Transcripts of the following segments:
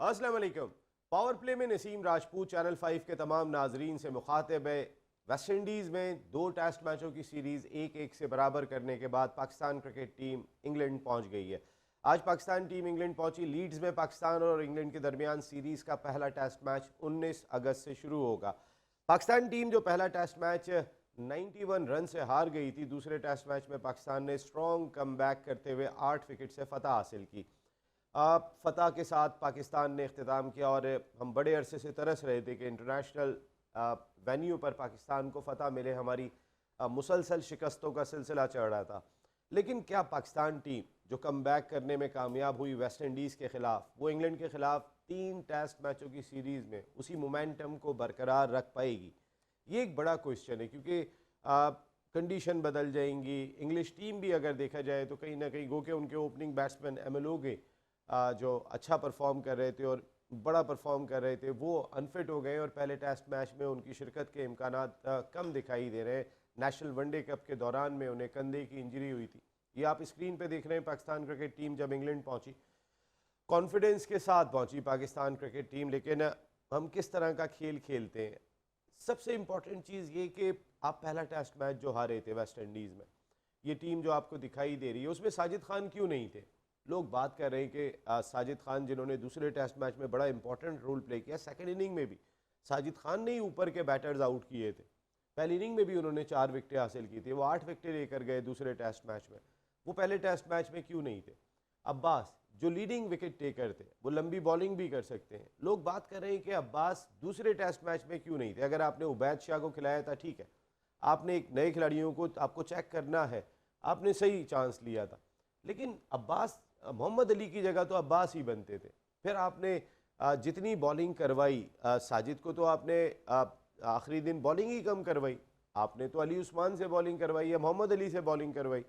अस्सलाम वालेकुम। Power play में नसीम राजपूत चैनल 5 के तमाम नाजरीन से मुखातिब है। वेस्ट इंडीज़ में 2 टेस्ट मैचों की सीरीज़ 1-1 से बराबर करने के बाद पाकिस्तान क्रिकेट टीम इंग्लैंड पहुंच गई है। आज पाकिस्तान टीम इंग्लैंड पहुंची। लीड्स में पाकिस्तान और इंग्लैंड के दरमियान सीरीज़ का पहला टेस्ट मैच 19 अगस्त से शुरू होगा। पाकिस्तान टीम जो पहला टेस्ट मैच 91 रन से हार गई थी, दूसरे टेस्ट मैच में पाकिस्तान ने स्ट्रॉन्ग कम बैक करते हुए 8 विकेट से फतह हासिल की। फतह के साथ पाकिस्तान ने इख्तिताम किया और हम बड़े अरसे से तरस रहे थे कि इंटरनेशनल वेन्यू पर पाकिस्तान को फतह मिले। हमारी मुसलसल शिकस्तों का सिलसिला चल रहा था, लेकिन क्या पाकिस्तान टीम जो कम बैक करने में कामयाब हुई वेस्ट इंडीज़ के ख़िलाफ़, वो इंग्लैंड के ख़िलाफ़ 3 टेस्ट मैचों की सीरीज़ में उसी मोमेंटम को बरकरार रख पाएगी? ये एक बड़ा क्वेश्चन है, क्योंकि कंडीशन बदल जाएंगी। इंग्लिश टीम भी अगर देखा जाए तो कहीं ना कहीं गो के उनके ओपनिंग बैट्समैन एमएलओगे जो अच्छा परफॉर्म कर रहे थे और बड़ा परफॉर्म कर रहे थे, वो अनफिट हो गए और पहले टेस्ट मैच में उनकी शिरकत के इम्कानात कम दिखाई दे रहे हैं। नेशनल वनडे कप के दौरान में उन्हें कंधे की इंजरी हुई थी। ये आप स्क्रीन पे देख रहे हैं। पाकिस्तान क्रिकेट टीम जब इंग्लैंड पहुंची, कॉन्फिडेंस के साथ पहुंची पाकिस्तान क्रिकेट टीम, लेकिन हम किस तरह का खेल खेलते हैं, सबसे इम्पॉर्टेंट चीज़ ये कि आप पहला टेस्ट मैच जो हारे थे वेस्ट इंडीज़ में, ये टीम जो आपको दिखाई दे रही है, उसमें साजिद खान क्यों नहीं थे? लोग बात कर रहे हैं कि साजिद खान जिन्होंने दूसरे टेस्ट मैच में बड़ा इंपॉर्टेंट रोल प्ले किया, सेकंड इनिंग में भी साजिद खान ने ही ऊपर के बैटर्स आउट किए थे। पहली इनिंग में भी उन्होंने 4 विकेटें हासिल की थी, वो 8 विकेटें लेकर गए दूसरे टेस्ट मैच में। वो पहले टेस्ट मैच में क्यों नहीं थे? अब्बास जो लीडिंग विकेट टेकर थे, वो लंबी बॉलिंग भी कर सकते हैं। लोग बात कर रहे हैं कि अब्बास दूसरे टेस्ट मैच में क्यों नहीं थे? अगर आपने उबैद शाह को खिलाया था, ठीक है, आपने एक नए खिलाड़ियों को आपको चेक करना है, आपने सही चांस लिया था, लेकिन अब्बास, मोहम्मद अली की जगह तो अब्बास ही बनते थे। फिर आपने जितनी बॉलिंग करवाई, साजिद को तो आपने आखिरी दिन बॉलिंग ही कम करवाई, आपने तो अली उस्मान से बॉलिंग करवाई या मोहम्मद अली से बॉलिंग करवाई।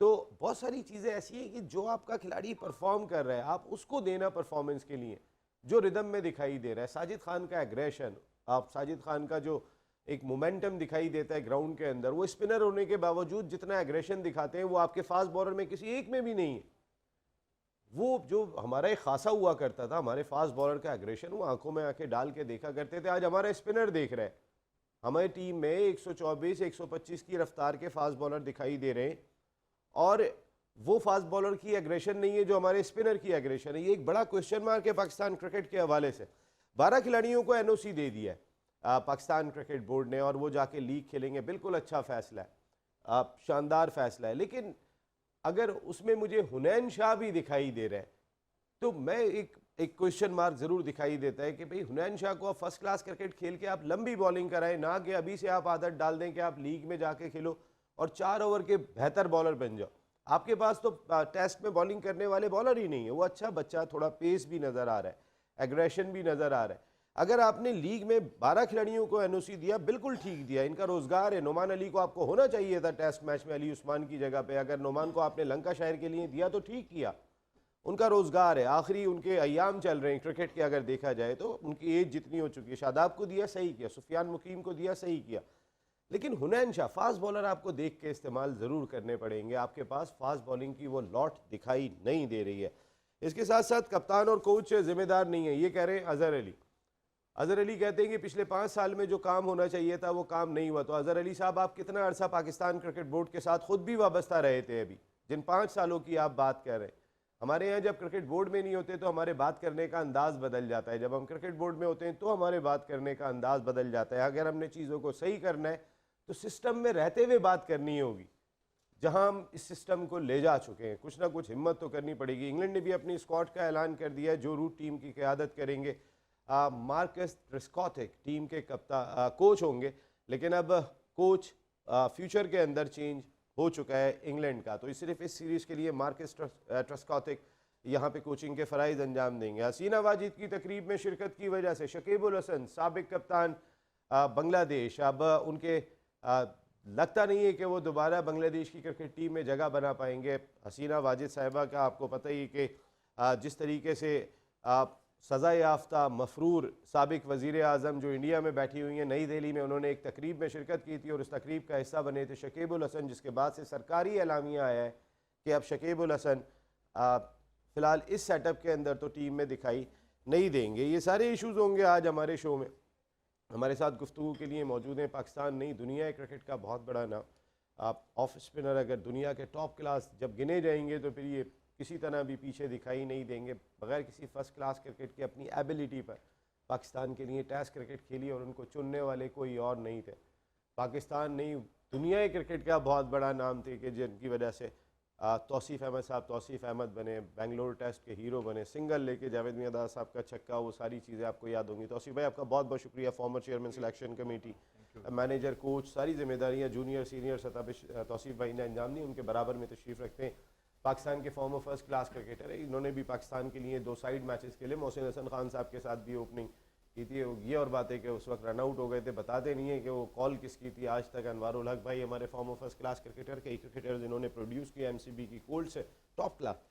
तो बहुत सारी चीज़ें ऐसी हैं कि जो आपका खिलाड़ी परफॉर्म कर रहा है, आप उसको देना परफॉर्मेंस के लिए, जो रिदम में दिखाई दे रहा है। साजिद खान का एग्रेशन, आप साजिद खान का जो एक मोमेंटम दिखाई देता है ग्राउंड के अंदर, वो स्पिनर होने के बावजूद जितना एग्रेशन दिखाते हैं वो आपके फास्ट बॉलर में किसी एक में भी नहीं है। वो जो हमारा एक खासा हुआ करता था, हमारे फास्ट बॉलर का एग्रेशन, वो आंखों में आंखें डाल के देखा करते थे। आज हमारा स्पिनर देख रहे हैं, हमारी टीम में 124 125 की रफ्तार के फास्ट बॉलर दिखाई दे रहे हैं, और वो फास्ट बॉलर की एग्रेशन नहीं है जो हमारे स्पिनर की एग्रेशन है। ये एक बड़ा क्वेश्चन मार्क है पाकिस्तान क्रिकेट के हवाले से। 12 खिलाड़ियों को एनओसी दे दिया है पाकिस्तान क्रिकेट बोर्ड ने, और वो जाके लीग खेलेंगे। बिल्कुल अच्छा फैसला है, शानदार फैसला है, लेकिन अगर उसमें मुझे हुनैन शाह भी दिखाई दे रहा है तो मैं एक क्वेश्चन मार्क जरूर दिखाई देता है कि भाई हुनैन शाह को आप फर्स्ट क्लास क्रिकेट खेल के आप लंबी बॉलिंग कराएं, ना कि अभी से आप आदत डाल दें कि आप लीग में जाके खेलो और 4 ओवर के बेहतर बॉलर बन जाओ। आपके पास तो टेस्ट में बॉलिंग करने वाले बॉलर ही नहीं है। वो अच्छा बच्चा, थोड़ा पेस भी नजर आ रहा है, एग्रेशन भी नजर आ रहा है। अगर आपने लीग में 12 खिलाड़ियों को एनओसी दिया, बिल्कुल ठीक दिया, इनका रोजगार है। नोमान अली को आपको होना चाहिए था टेस्ट मैच में अली उस्मान की जगह पे। अगर नोमान को आपने लंका शायर के लिए दिया तो ठीक किया, उनका रोजगार है, आखिरी उनके अयाम चल रहे हैं क्रिकेट के। अगर देखा जाए तो उनकी एज जितनी हो चुकी है, शादाब को दिया सही किया, सुफियान मुकीम को दिया सही किया, लेकिन हुनैन शाह फास्ट बॉलर आपको देख के इस्तेमाल जरूर करने पड़ेंगे। आपके पास फास्ट बॉलिंग की वो लॉट दिखाई नहीं दे रही है। इसके साथ साथ कप्तान और कोच जिम्मेदार नहीं है, ये कह रहे हैं अजहर अली। अजहर अली कहते हैं कि पिछले 5 साल में जो काम होना चाहिए था वो काम नहीं हुआ। तो अजहर अली साहब, आप कितना अरसा पाकिस्तान क्रिकेट बोर्ड के साथ खुद भी वाबस्ता रहे थे? अभी जिन 5 सालों की आप बात कर रहे हैं, हमारे यहाँ जब क्रिकेट बोर्ड में नहीं होते तो हमारे बात करने का अंदाज बदल जाता है, जब हम क्रिकेट बोर्ड में होते हैं तो हमारे बात करने का अंदाज बदल जाता है। अगर हमने चीज़ों को सही करना है तो सिस्टम में रहते हुए बात करनी होगी। जहां हम इस सिस्टम को ले जा चुके हैं, कुछ ना कुछ हिम्मत तो करनी पड़ेगी। इंग्लैंड ने भी अपनी स्क्वाड का ऐलान कर दिया है, जो रूट टीम की क़यादत करेंगे मार्कस ट्रेस्कॉथिक टीम के कोच होंगे। लेकिन अब कोच फ्यूचर के अंदर चेंज हो चुका है इंग्लैंड का, तो सिर्फ इस सीरीज़ के लिए मार्कस ट्रेस्कॉथिक यहाँ पे कोचिंग के फ़राइज़ अंजाम देंगे। हसीना वाजिद की तकरीब में शिरकत की वजह से शकीब उल हसन साबिक कप्तान बांग्लादेश, अब उनके लगता नहीं है कि वो दोबारा बांग्लादेश की क्रिकेट टीम में जगह बना पाएंगे। हसीना वाजिद साहिबा का आपको पता ही कि जिस तरीके से सज़ा याफ्ता मफरूर साबिक वज़ीर आज़म जो इंडिया में बैठी हुई हैं, नई दिल्ली में उन्होंने एक तकरीब में शिरकत की थी और उस तकरीब का हिस्सा बने थे शकीब उल हसन, जिसके बाद से सरकारी एलामिया आया है कि अब शकीब उल हसन फ़िलहाल इस सेटअप के अंदर तो टीम में दिखाई नहीं देंगे। ये सारे इश्यूज होंगे आज हमारे शो में। हमारे साथ गुफ्तगू के लिए मौजूद हैं पाकिस्तान नहीं दुनिया क्रिकेट का बहुत बड़ा नाम। आप ऑफ स्पिनर अगर दुनिया के टॉप क्लास जब गिने जाएंगे तो फिर ये किसी तरह भी पीछे दिखाई नहीं देंगे। बगैर किसी फर्स्ट क्लास क्रिकेट की अपनी एबिलिटी पर पाकिस्तान के लिए टेस्ट क्रिकेट खेली और उनको चुनने वाले कोई और नहीं थे। पाकिस्तान नहीं दुनिया क्रिकेट का बहुत बड़ा नाम थे कि जिनकी वजह से तौसीफ़ अहमद साहब तौसीफ़ अहमद बने, बेंगलोर टेस्ट के हीरो बने, सिंगल लेके जावेद मियांदाद साहब का छक्का, वो सारी चीज़ें आपको याद होंगी। तौसीफ़ भाई आपका बहुत बहुत शुक्रिया। Former chairman selection committee, manager, coach, सारी जिम्मेदारियाँ जूनियर सीनियर सतह पर तौसीफ़ भाई ने अंजाम दी, उनके बराबर में तशरीफ़ रखते हैं पाकिस्तान के फॉर्मर फर्स्ट क्लास क्रिकेटर है। इन्होंने भी पाकिस्तान के लिए 2 साइड मैचेस खेले, मोहसिन हसन खान साहब के साथ भी ओपनिंग की थी। ये और बात है कि उस वक्त रन आउट हो गए थे, बताते नहीं है कि वो कॉल किसकी थी आज तक। अनवारुल हक भाई हमारे फॉर्मर फर्स्ट क्लास क्रिकेटर, कई क्रिकेटर जिन्होंने प्रोड्यूस किया एमसीबी की कोल्ड से टॉप क्लास।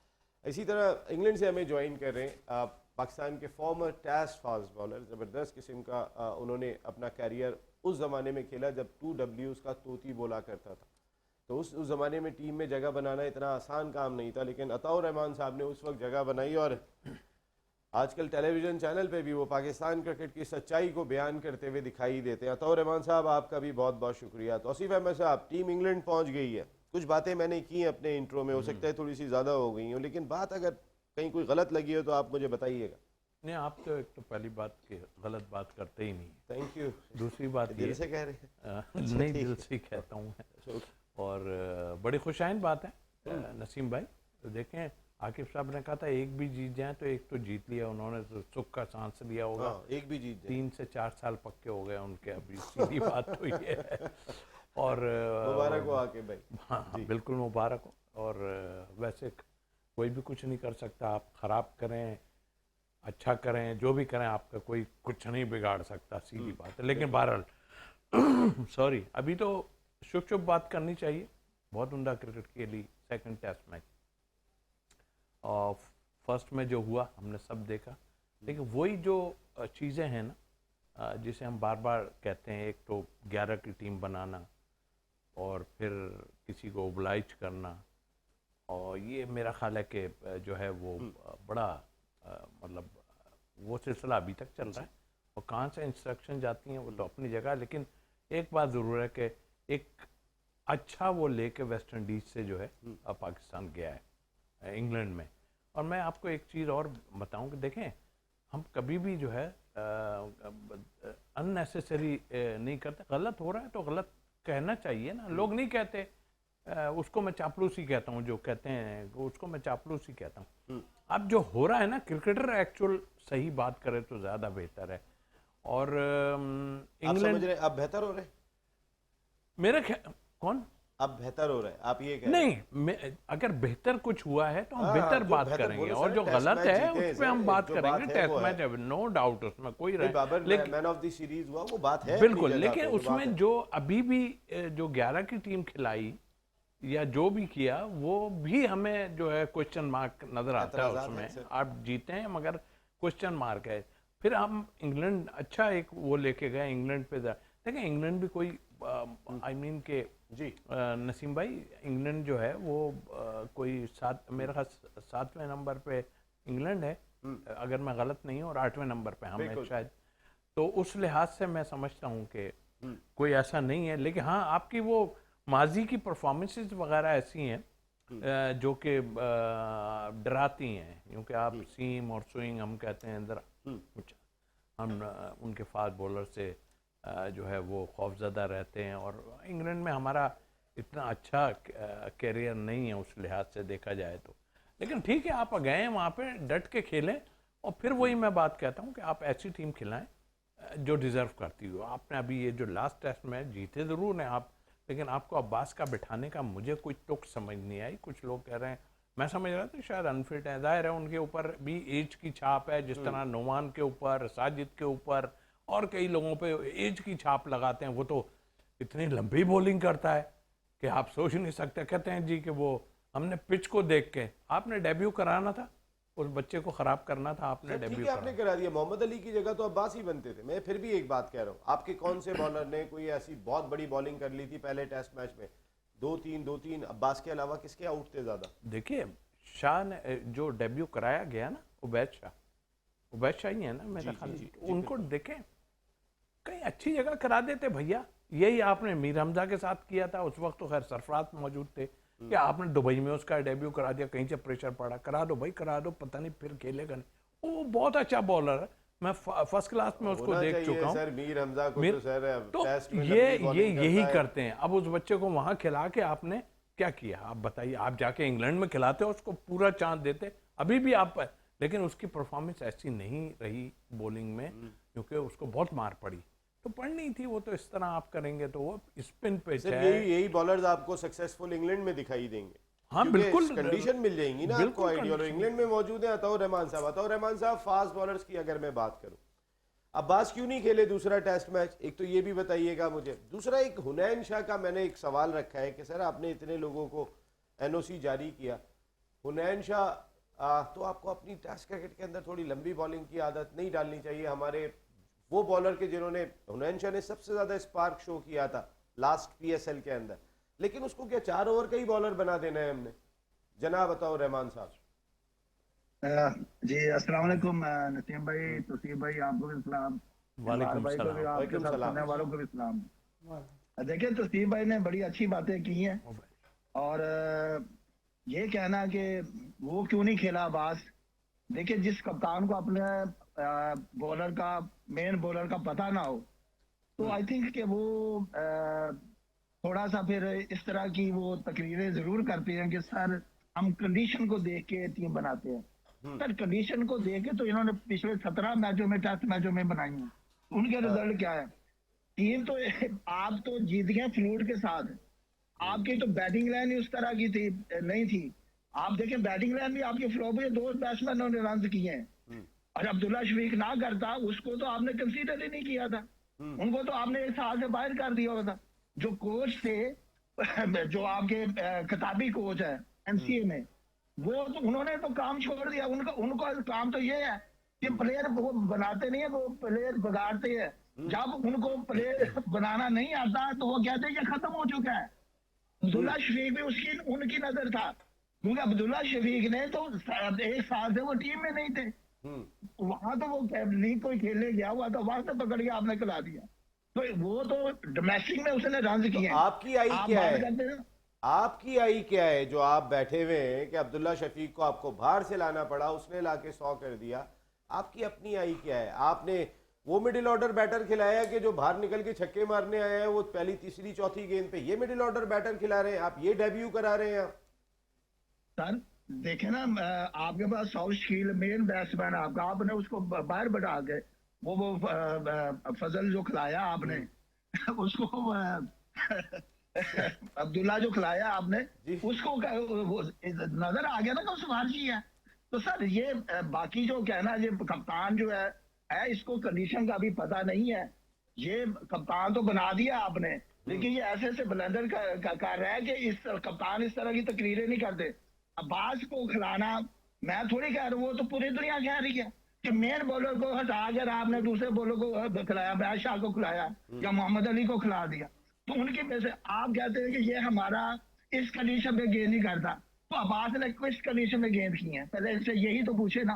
इसी तरह इंग्लैंड से हमें ज्वाइन कर रहे हैं पाकिस्तान के फॉर्मर टेस्ट फास्ट बॉलर, ज़बरदस्त किस्म का उन्होंने अपना कैरियर उस ज़माने में खेला जब 2Ws का तोती बोला करता था। तो उस ज़माने में टीम में जगह बनाना इतना आसान काम नहीं था, लेकिन अताउर रहमान साहब ने उस वक्त जगह बनाई और आजकल टेलीविज़न चैनल पे भी वो पाकिस्तान क्रिकेट की सच्चाई को बयान करते हुए दिखाई देते हैं। अताउर रहमान साहब आपका भी बहुत बहुत शुक्रिया। तौसीफ़ अहमद साहब, टीम इंग्लैंड पहुंच गई है, कुछ बातें मैंने की अपने इंट्रो में, हो सकता है थोड़ी सी ज़्यादा हो गई हो, लेकिन बात अगर कहीं कोई गलत लगी हो तो आप मुझे बताइएगा। नहीं, आप तो एक तो पहली बात की गलत बात करते ही नहीं। Thank you. दूसरी बात दिल से कह रहे हैं? नहीं, दिल से कहता हूँ मैं। और बड़ी खुशाइन बात है नसीम भाई। तो देखें, आकिब साहब ने कहा था एक भी जीत जाए तो एक तो जीत लिया उन्होंने, तो सुख का सांस लिया होगा। एक भी जीत 3 से 4 साल पक्के हो गए उनके अभी, सीधी बात तो ये है। और मुबारक हो आकिब भाई। हाँ, बिल्कुल मुबारक हो। और वैसे कोई भी कुछ नहीं कर सकता, आप ख़राब करें अच्छा करें जो भी करें, आपका कोई कुछ नहीं बिगाड़ सकता, सीधी बात है। लेकिन बहरहाल सॉरी, अभी तो शुभ शुभ बात करनी चाहिए। बहुत उम्दा क्रिकेट खेली सेकंड टेस्ट मैच, और फर्स्ट में जो हुआ हमने सब देखा। लेकिन वही जो चीज़ें हैं ना, जिसे हम बार बार कहते हैं, एक तो 11 की टीम बनाना और फिर किसी को ओबलाइज करना, और ये मेरा ख्याल है कि जो है वो बड़ा मतलब वो सिलसिला अभी तक चल रहा है। और कहाँ से इंस्ट्रक्शन जाती हैं वो तो अपनी जगह, लेकिन एक बात ज़रूर है कि एक अच्छा वो लेके वेस्ट इंडीज से जो है पाकिस्तान गया है इंग्लैंड में। और मैं आपको एक चीज़ और बताऊं कि देखें, हम कभी भी जो है अननेसेसरी नहीं करते। गलत हो रहा है तो गलत कहना चाहिए ना, लोग नहीं कहते। उसको मैं चापलूसी कहता हूँ, जो कहते हैं उसको मैं चापलूसी कहता हूँ। अब जो हो रहा है ना, क्रिकेटर एक्चुअल सही बात करे तो ज़्यादा बेहतर है। और इंग्लैंड अब बेहतर हो रहे, मेरे कौन अब बेहतर हो रहा है, आप ये कह नहीं, अगर बेहतर कुछ हुआ है तो हम बेहतर बात करेंगे, और जो गलत है उस पर हम बात करेंगे। टेस्ट मैच, नो डाउट, उसमें कोई लेकिन मैन ऑफ द सीरीज हुआ, वो बात है बिल्कुल। लेकिन उसमें जो अभी भी जो 11 की टीम खिलाई या जो भी किया, वो भी हमें जो है क्वेश्चन मार्क नजर आता है उसमें। आप जीते हैं मगर क्वेश्चन मार्क है। फिर हम इंग्लैंड अच्छा एक वो लेके गए इंग्लैंड पे। देखिए, इंग्लैंड भी कोई आई मीन के जी नसीम भाई, इंग्लैंड जो है वो कोई मेरा ख्याल 7वें नंबर पे इंग्लैंड है, अगर मैं गलत नहीं हूँ, और 8वें नंबर पे हम हैं शायद। तो उस लिहाज से मैं समझता हूँ कि कोई ऐसा नहीं है। लेकिन हाँ, आपकी वो माजी की परफॉर्मेंसेस वगैरह ऐसी हैं जो कि डराती हैं, क्योंकि आप सीम और स्विंग हम कहते हैं अंदर, हम उनके फास्ट बॉलर से जो है वो खौफज़दा रहते हैं। और इंग्लैंड में हमारा इतना अच्छा कैरियर नहीं है उस लिहाज से देखा जाए तो। लेकिन ठीक है, आप गए वहाँ पे डट के खेलें, और फिर वही मैं बात कहता हूँ कि आप ऐसी टीम खिलाएं जो डिज़र्व करती हो। आपने अभी ये जो लास्ट टेस्ट में जीते ज़रूर हैं आप, लेकिन आपको अब्बास का बिठाने का मुझे कोई तुक समझ नहीं आई। कुछ लोग कह रहे हैं, मैं समझ रहा था शायद अनफिट है। जाहिर है उनके ऊपर भी एज की छाप है, जिस तरह नोमान के ऊपर, साजिद के ऊपर और कई लोगों पे एज की छाप लगाते हैं। वो तो इतनी लंबी बॉलिंग करता है कि आप सोच नहीं सकते। कहते हैं जी कि वो हमने पिच को देख के, आपने डेब्यू कराना था, उस बच्चे को खराब करना था, आपने डेब्यू आपने करा दिया। मोहम्मद अली की जगह तो अब्बास ही बनते थे। मैं फिर भी एक बात कह रहा हूँ, आपके कौन से बॉलर ने कोई ऐसी बहुत बड़ी बॉलिंग कर ली थी पहले टेस्ट मैच में? 2-3 अब्बास के अलावा किसके आउट थे ज्यादा? देखिए, शाह ने जो डेब्यू कराया गया ना, उबैद शाह, वैसा ही है ना मेरा ख्याल। उनको देखें कहीं अच्छी जगह करा देते भैया। यही आपने मीर हमजा के साथ किया था, उस वक्त तो खैर सरफराज मौजूद थे, कि आपने दुबई में उसका डेब्यू करा दिया, कहीं से प्रेशर पड़ा, करा दो भाई करा दो, पता नहीं फिर खेलेगा नहीं। वो बहुत अच्छा बॉलर है, मैं फर्स्ट क्लास में उसको देख चुका हूँ। सर मीर हमजा को तो सर तो टेस्ट में ये लंबी बॉलिंग यही करता है। करते हैं। अब उस बच्चे को वहां खिला के आपने क्या किया? आप बताइए, आप जाके इंग्लैंड में खिलाते हो, उसको पूरा चांस देते, अभी भी आप, लेकिन उसकी परफॉर्मेंस ऐसी नहीं रही बॉलिंग में, क्योंकि उसको बहुत मार पड़ी। तो पढ़नी थी वो, तो इस तरह आप करेंगे तो वो स्पिन पे यही बॉलर्स आपको सक्सेसफुल इंग्लैंड में दिखाई देंगे। हाँ बिल्कुल, कंडीशन मिल जाएंगी ना आपको आइडिया। और इंग्लैंड में मौजूद है अताउर रहमान साहब फास्ट बॉलर्स की अगर मैं बात करूं, अब्बास क्यों नहीं खेले दूसरा टेस्ट मैच? एक तो ये भी बताइएगा मुझे। दूसरा, एक हुनैन शाह का मैंने एक सवाल रखा है कि सर आपने इतने लोगों को एनओसी जारी किया, हुनैन शाह तो आपको अपनी टेस्ट क्रिकेट के अंदर थोड़ी लंबी बॉलिंग की आदत नहीं डालनी चाहिए? हमारे वो बॉलर के जिन्होंने, हुनैन शाह ने सबसे ज्यादा स्पार्क शो किया था लास्ट पीएसएल के अंदर, लेकिन उसको क्या 4 ओवर का ही बॉलर बना देना है हमने? जनाब बताओ रहमान साहब। जी अस्सलाम वालेकुम नसीम भाई, तसीम भाई, आपको भी सलाम, वालेकुम भाई को भी, आपके साथ सुनने वालों को भी सलाम। देखिए तसीम भाई ने बड़ी अच्छी बातें की हैं, और ये कहना कि वो क्यों नहीं खेला अब्बास, देखिए जिस कप्तान को अपने बॉलर का, मेन बॉलर का पता ना हो, तो आई थिंक कि वो थोड़ा सा फिर इस तरह की वो तकरीरें जरूर करते हैं कि सर हम कंडीशन को देख के टीम बनाते हैं। सर कंडीशन को देख के तो इन्होंने पिछले 17 मैचों में, टेस्ट मैचों में बनाई है, उनके रिजल्ट क्या है? टीम तो आप तो जीत गए फ्लूड के साथ, आपकी तो बैटिंग लाइन ही उस तरह की थी नहीं थी। आप देखें बैटिंग लाइन भी आपके फ्लॉप हुए, 2 बैट्समैनों ने रन किए हैं, और अब्दुल्ला शफीक ना करता उसको तो आपने कंसीडर ही नहीं किया था, उनको तो आपने 1 साल से बाहर कर दिया होता। जो कोच थे जो आपके खिताबी कोच है एमसीए में, वो तो उन्होंने तो काम छोड़ दिया। उनका काम तो ये है कि प्लेयर वो बनाते नहीं है, वो प्लेयर बिगाड़ते हैं। जब उनको प्लेयर बनाना नहीं आता तो वो कहते हैं ये खत्म हो चुका है। अब्दुल्ला शफीक भी उनकी नजर था, क्योंकि अब्दुल्ला शफीक ने तो 1 साल से वो टीम में नहीं थे, वहां तो वो लीग कोई खेलने गया हुआ था, वहां से पकड़ के आपने खिला दिया। तो वो तो डोमेस्टिक में उसने रन किए। आपकी आई क्या है? आपकी आई क्या है जो आप बैठे हुए हैं कि अब्दुल्ला शफीक को आपको बाहर से लाना पड़ा, उसने लाके 100 कर दिया? आपकी अपनी आई क्या है? आपने वो मिडिल ऑर्डर बैटर खिलाया कि जो बाहर निकल के छक्के मारने आया है, वो पहली, तीसरी, चौथी गेंद पे ये मिडिल ऑर्डर बैटर खिला रहे हैं आप, ये डेब्यू करा रहे हैं आप? सर देखे ना, आपके पास साउथ शील्ड मेन बैट्समैन आपका, आपने उसको बाहर बढ़ा के वो फजल जो खिलाया आपने उसको अब्दुल्ला जो खिलाया आपने उसको नजर आ गया ना कि उसको हार है। तो सर ये बाकी जो कहना, ये कप्तान जो है इसको कंडीशन का भी पता नहीं है। ये कप्तान तो बना दिया आपने, लेकिन ये ऐसे ऐसे ब्लंडर कर रहा है कि इस कप्तान इस तरह की तकरीरें नहीं करते। अब्बास को खिलाना, मैं थोड़ी कह रहा हूँ, वो तो पूरी दुनिया कह रही है कि मेन बॉलर को हटा कर आपने दूसरे बॉलर को खिलाया, बैद शाह को खिलाया या मोहम्मद अली को खिला दिया। तो उनकी वजह से आप कहते हैं कि ये हमारा इस कंडीशन में गेंद नहीं करता, तो अब्बास ने किस कंडीशन में गेंद की है पहले इससे यही तो पूछे ना।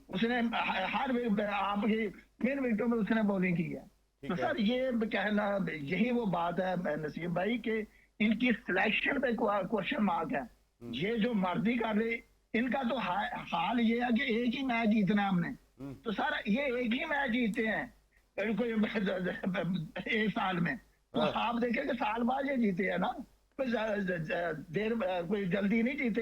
उसने हर आपकी मेन विकेटों में उसने बॉलिंग की है। तो सर ये कहना, यही वो बात है नसीम भाई कि इनकी सिलेक्शन पे क्वेश्चन मार्क है। ये जो मर्जी कर रहे, इनका तो हाल ये है कि एक ही मैच जीतना है हमने, तो सर ये एक ही मैच जीते हैं एक साल में, तो आप देखें कि साल बाद ये जीते हैं ना, देर कोई जल्दी नहीं जीते।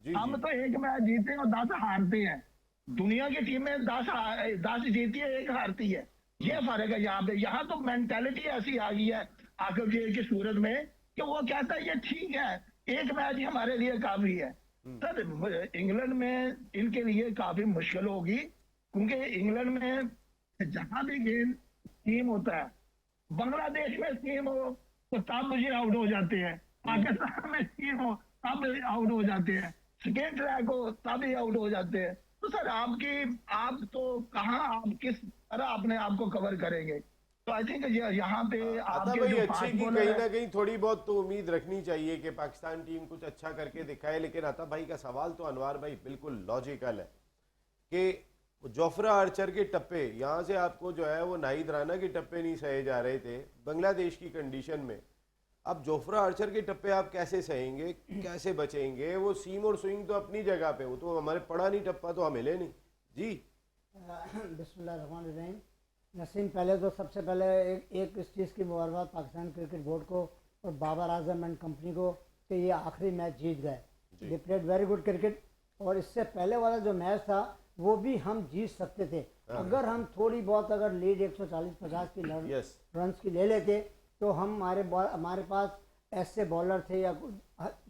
हम तो एक मैच जीते हैं और 10 हारते हैं। दुनिया की टीमें 10 जीती है, 1 हारती है, ये फर्क है यहाँ पे। यहाँ तो मेंटालिटी ऐसी आ गई है आकर की सूरत में कि वो कहता है ये ठीक है, एक मैच ही हमारे लिए काफी है। सर इंग्लैंड में इनके लिए काफी मुश्किल होगी, क्योंकि इंग्लैंड में जहां भी गेम टीम होता है, बांग्लादेश में टीम हो तो तब मुझे आउट हो जाते हैं, पाकिस्तान में टीम हो तब आउट हो जाते हैं, सेकेंड ट्रैक हो तब ही आउट हो जाते हैं। तो सर आप तो कहाँ, आप किस तरह अपने आप को कवर करेंगे? तो आई थिंक यहाँ पे आपके जो अच्छी की कहीं ना कहीं थोड़ी बहुत तो उम्मीद रखनी चाहिए कि पाकिस्तान टीम कुछ अच्छा करके दिखाए। लेकिन आता भाई का सवाल तो अनवार भाई बिल्कुल लॉजिकल है कि जोफ्रा आर्चर के टप्पे, यहाँ से आपको जो है वो नाहिद राना के टप्पे नहीं सहे जा रहे थे बांग्लादेश की कंडीशन में। अब जोफ्रा आर्चर के टप्पे आप कैसे सहेंगे, कैसे बचेंगे? वो सीम और स्विंग तो अपनी जगह पे, वो तो हमारे पड़ा नहीं टप्पा तो हम हिले नहीं जी। बिस्मिल्लाहिर्रहमानिर्रहीम। नसीम, पहले तो सबसे पहले एक इस चीज़ की मुबारकबाद पाकिस्तान क्रिकेट बोर्ड को और बाबर आजम एंड कंपनी को कि ये आखिरी मैच जीत गए। They played very good cricket. और इससे पहले वाला जो मैच था वो भी हम जीत सकते थे अगर हम थोड़ी बहुत अगर लीड 140-50 की रन्स की ले लेते तो हमारे पास ऐसे बॉलर थे या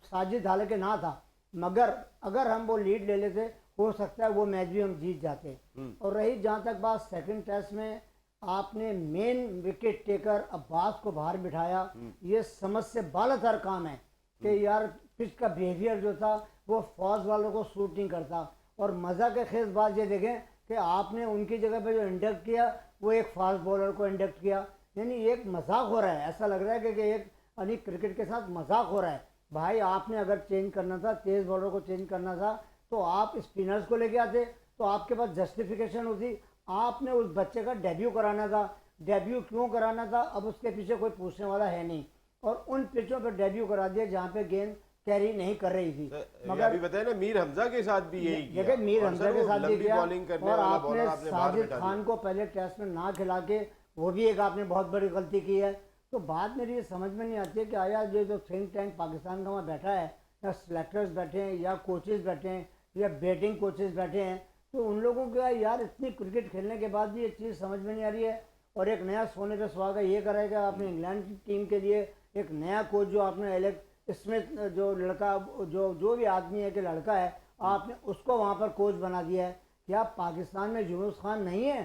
साजिद हालांकि ना था, मगर अगर हम वो लीड ले लेते हो सकता है वो मैच भी हम जीत जाते। और रही जहाँ तक बात सेकंड टेस्ट में, आपने मेन विकेट टेकर अब्बास को बाहर बिठाया, ये समझ से बालातर काम है कि यार पिच का बिहेवियर जो था वो फौज वालों को सूट नहीं करता। और मज़ा के खेज बात ये देखें कि आपने उनकी जगह पे जो इंडक्ट किया वो एक फास्ट बॉलर को इंडक्ट किया, यानी एक मजाक हो रहा है। ऐसा लग रहा है कि एक यानी क्रिकेट के साथ मजाक हो रहा है। भाई आपने अगर चेंज करना था, तेज़ बॉलर को चेंज करना था तो आप स्पिनर्स को लेके आते तो आपके पास जस्टिफिकेशन होती। आपने उस बच्चे का डेब्यू कराना था, डेब्यू क्यों कराना था अब उसके पीछे कोई पूछने वाला है नहीं। और उन पिचों पर डेब्यू करा दिया जहाँ पे गेंद कैरी नहीं कर रही थी। मगर अभी बताया ना मीर हमजा के साथ भी यही किया, मीर हमजा के साथ भी किया। और आपने आपने साजिद खान को पहले टेस्ट में ना खिला के वो भी एक आपने बहुत बड़ी गलती की है। तो बात मेरी ये समझ में नहीं आती है कि आया जो थिंक टैंक पाकिस्तान का वहाँ बैठा है, या सिलेक्टर्स बैठे हैं या कोचेस बैठे हैं या बैटिंग कोचेस बैठे हैं, तो उन लोगों को यार इतनी क्रिकेट खेलने के बाद भी ये चीज़ समझ में नहीं आ रही है। और एक नया सोने पे सुहागा ये करेगा आपने इंग्लैंड की टीम के लिए एक नया कोच जो आपने स्मिथ जो लड़का जो भी आदमी है कि लड़का है, आपने उसको वहाँ पर कोच बना दिया है। क्या पाकिस्तान में यूनुस खान नहीं है?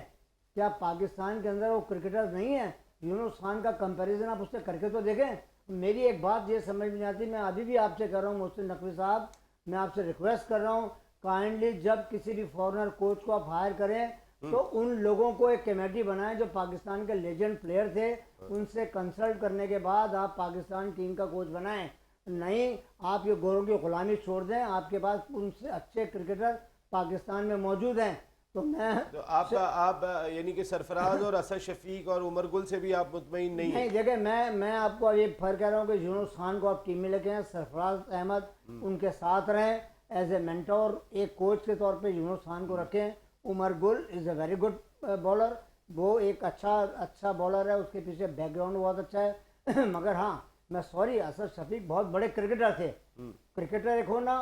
क्या पाकिस्तान के अंदर वो क्रिकेटर्स नहीं है? यूनुस खान का कंपैरिजन आप उससे करके तो देखें। मेरी एक बात ये समझ में नहीं आती, मैं अभी भी आपसे कर रहा हूँ मोहसिन नकवी साहब, मैं आपसे रिक्वेस्ट कर रहा हूँ काइंडली जब किसी भी फॉरेनर कोच को आप हायर करें तो उन लोगों को एक कमेटी बनाएं जो पाकिस्तान के लेजेंड प्लेयर थे, उनसे कंसल्ट करने के बाद आप पाकिस्तान टीम का कोच बनाएं। नहीं आप ये गोरों की गुलामी छोड़ दें, आपके पास उनसे अच्छे क्रिकेटर पाकिस्तान में मौजूद हैं। तो मैं तो आप यानी कि सरफराज और असद शफीक और उमर गुल से भी आप मुतमईन नहीं नहीं देखिए, मैं आपको ये फर्क कह रहा हूँ कि यूनुस खान को आप टीम में लेके आए, सरफराज अहमद उनके साथ रहें एज ए मेंटोर, एक कोच के तौर पे यूनुस खान को रखें। Umar Gul is a very good bowler, वो एक अच्छा बॉलर है, उसके पीछे बैकग्राउंड बहुत अच्छा है मगर हाँ मैं सॉरी, असद शफीक बहुत बड़े क्रिकेटर थे। क्रिकेटर एक होना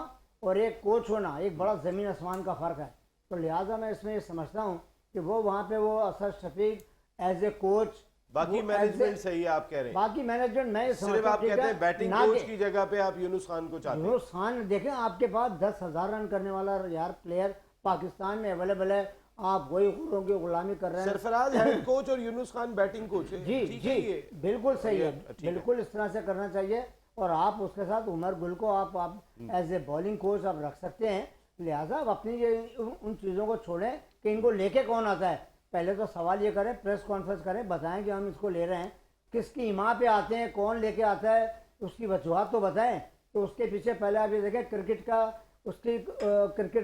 और एक कोच होना एक बड़ा ज़मीन आसमान का फ़र्क है। तो लिहाजा मैं इसमें ये समझता हूँ कि वो वहाँ पे वो Asad Shafiq as a coach, बाकी मैनेजमेंट सही है आप कह रहे हैं। बाकी मैनेजमेंट मैं सिर्फ आप कहते हैं बैटिंग कोच की जगह पे आप यूनुस खान को चाहते हैं। यूनुस खान देखें, आपके पास 10,000 रन करने वाला यार प्लेयर पाकिस्तान में अवेलेबल है, आप वही गुरों की गुलामी कर रहे हैं। सरफराज हेड कोच और यूनुस खान बैटिंग कोच है। जी बिल्कुल सही है, बिल्कुल इस तरह से करना चाहिए। और आप उसके साथ उमर गुल को आप एज ए बॉलिंग कोच आप रख सकते हैं। लिहाजा आप अपनी ये उन चीज़ों को छोड़ें कि इनको लेके कौन आता है। पहले तो सवाल ये करें, प्रेस कॉन्फ्रेंस करें, बताएं कि हम इसको ले रहे हैं, किसकी हिमा पे आते हैं, कौन लेके आता है, उसकी वजूहत तो बताएं। तो उसके पीछे पहले आप ये देखें क्रिकेट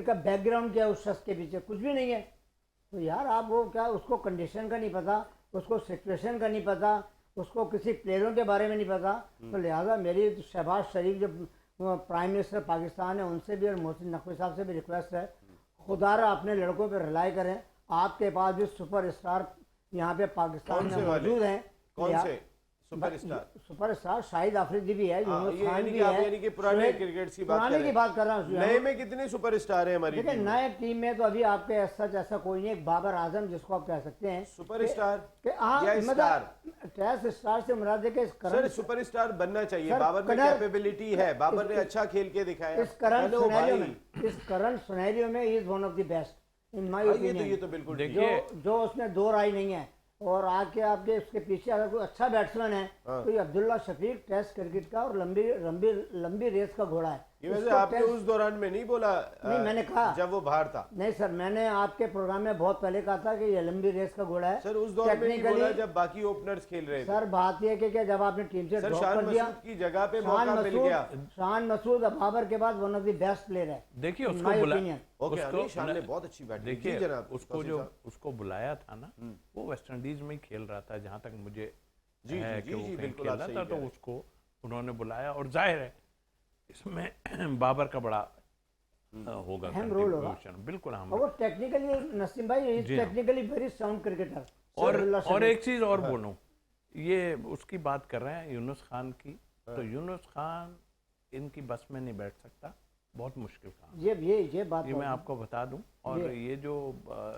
का बैकग्राउंड क्या है, उस शख्स के पीछे कुछ भी नहीं है। तो यार आप वो क्या, उसको कंडीशन का नहीं पता, उसको सिचुएशन का नहीं पता, उसको किसी प्लेयरों के बारे में नहीं पता। तो लिहाजा मेरी शहबाज शरीफ जो प्राइम मिनिस्टर पाकिस्तान है उनसे भी और मोहसिन नकवी साहब से भी रिक्वेस्ट है, खुदारा अपने लड़कों पर रिलाई करें। आपके पास भी सुपर स्टार यहाँ पे पाकिस्तान में मौजूद हैं। कौन से सुपरस्टार? शाहिद अफरीदी भी है, यूनुस खान भी है। यानी कि पुराने क्रिकेट की बात कर रहा हूँ। नए में कितने सुपरस्टार हैं हमारी देखिए नए टीम में तो अभी आपके ऐसा कोई नहीं। एक बाबर आजम जिसको आप कह सकते हैं सुपरस्टार या स्टार, टेस्ट स्टार से मुराद है कि सर सुपरस्टार बनना चाहिए। बाबर में कैपेबिलिटी है, बाबर ने अच्छा खेल के दिखाया। इस करंट सिनेरियो में he is one of the best in my opinion. ये तो बिल्कुल जो उसमें दो राय नहीं है। और आके आपके उसके पीछे अगर कोई अच्छा बैट्समैन है तो ये अब्दुल्ला शफीक टेस्ट क्रिकेट का और लंबी रेस का घोड़ा है। ये वैसे उसको आपने टेस्ट- उस दौरान में नहीं बोला, नहीं, मैंने कहा जब वो बाहर था। नहीं सर, मैंने आपके प्रोग्राम में बहुत पहले कहा था कि ये लंबी रेस का घोड़ा है सर उस दौर में नहीं Technically- बोला जब बाकी ओपनर्स खेल रहे थे। सर बात यह है कि जब आपने टीम से सर ड्रॉप शान कर दिया, मसूद की जगह पे शान मौका मिल गया। शान मसूद बाबर के बाद one of the best player है। देखिए In उसको my बुला opinion। ओके, उसको अनिल शान ने बहुत अच्छी बैटिंग की। देखिए जी जनाब, उसको तौसीफ जो साहब। उसको बुलाया था ना, वो वेस्ट इंडीज में ही खेल रहा था जहां तक मुझे जी, है जी, कि वो जी, कहीं बिल्कुल खेल आप रहा सही था, कह तो रहे हैं। उसको उन्होंने बुलाया और जाहिर है इसमें बाबर का बड़ा होगा अहम रोल होगा। contribution, बिल्कुल अहम और वो टेक्निकली नसीम भाई जी हाँ। Technically very sound cricketer. और एक चीज और बोलूं, ये उसकी बात कर रहे हैं यूनुस खान की, तो यूनुस खान इनकी बस में नहीं बैठ सकता, बहुत मुश्किल काम। ये बात ये मैं आपको बता दूं, और ये- ये जो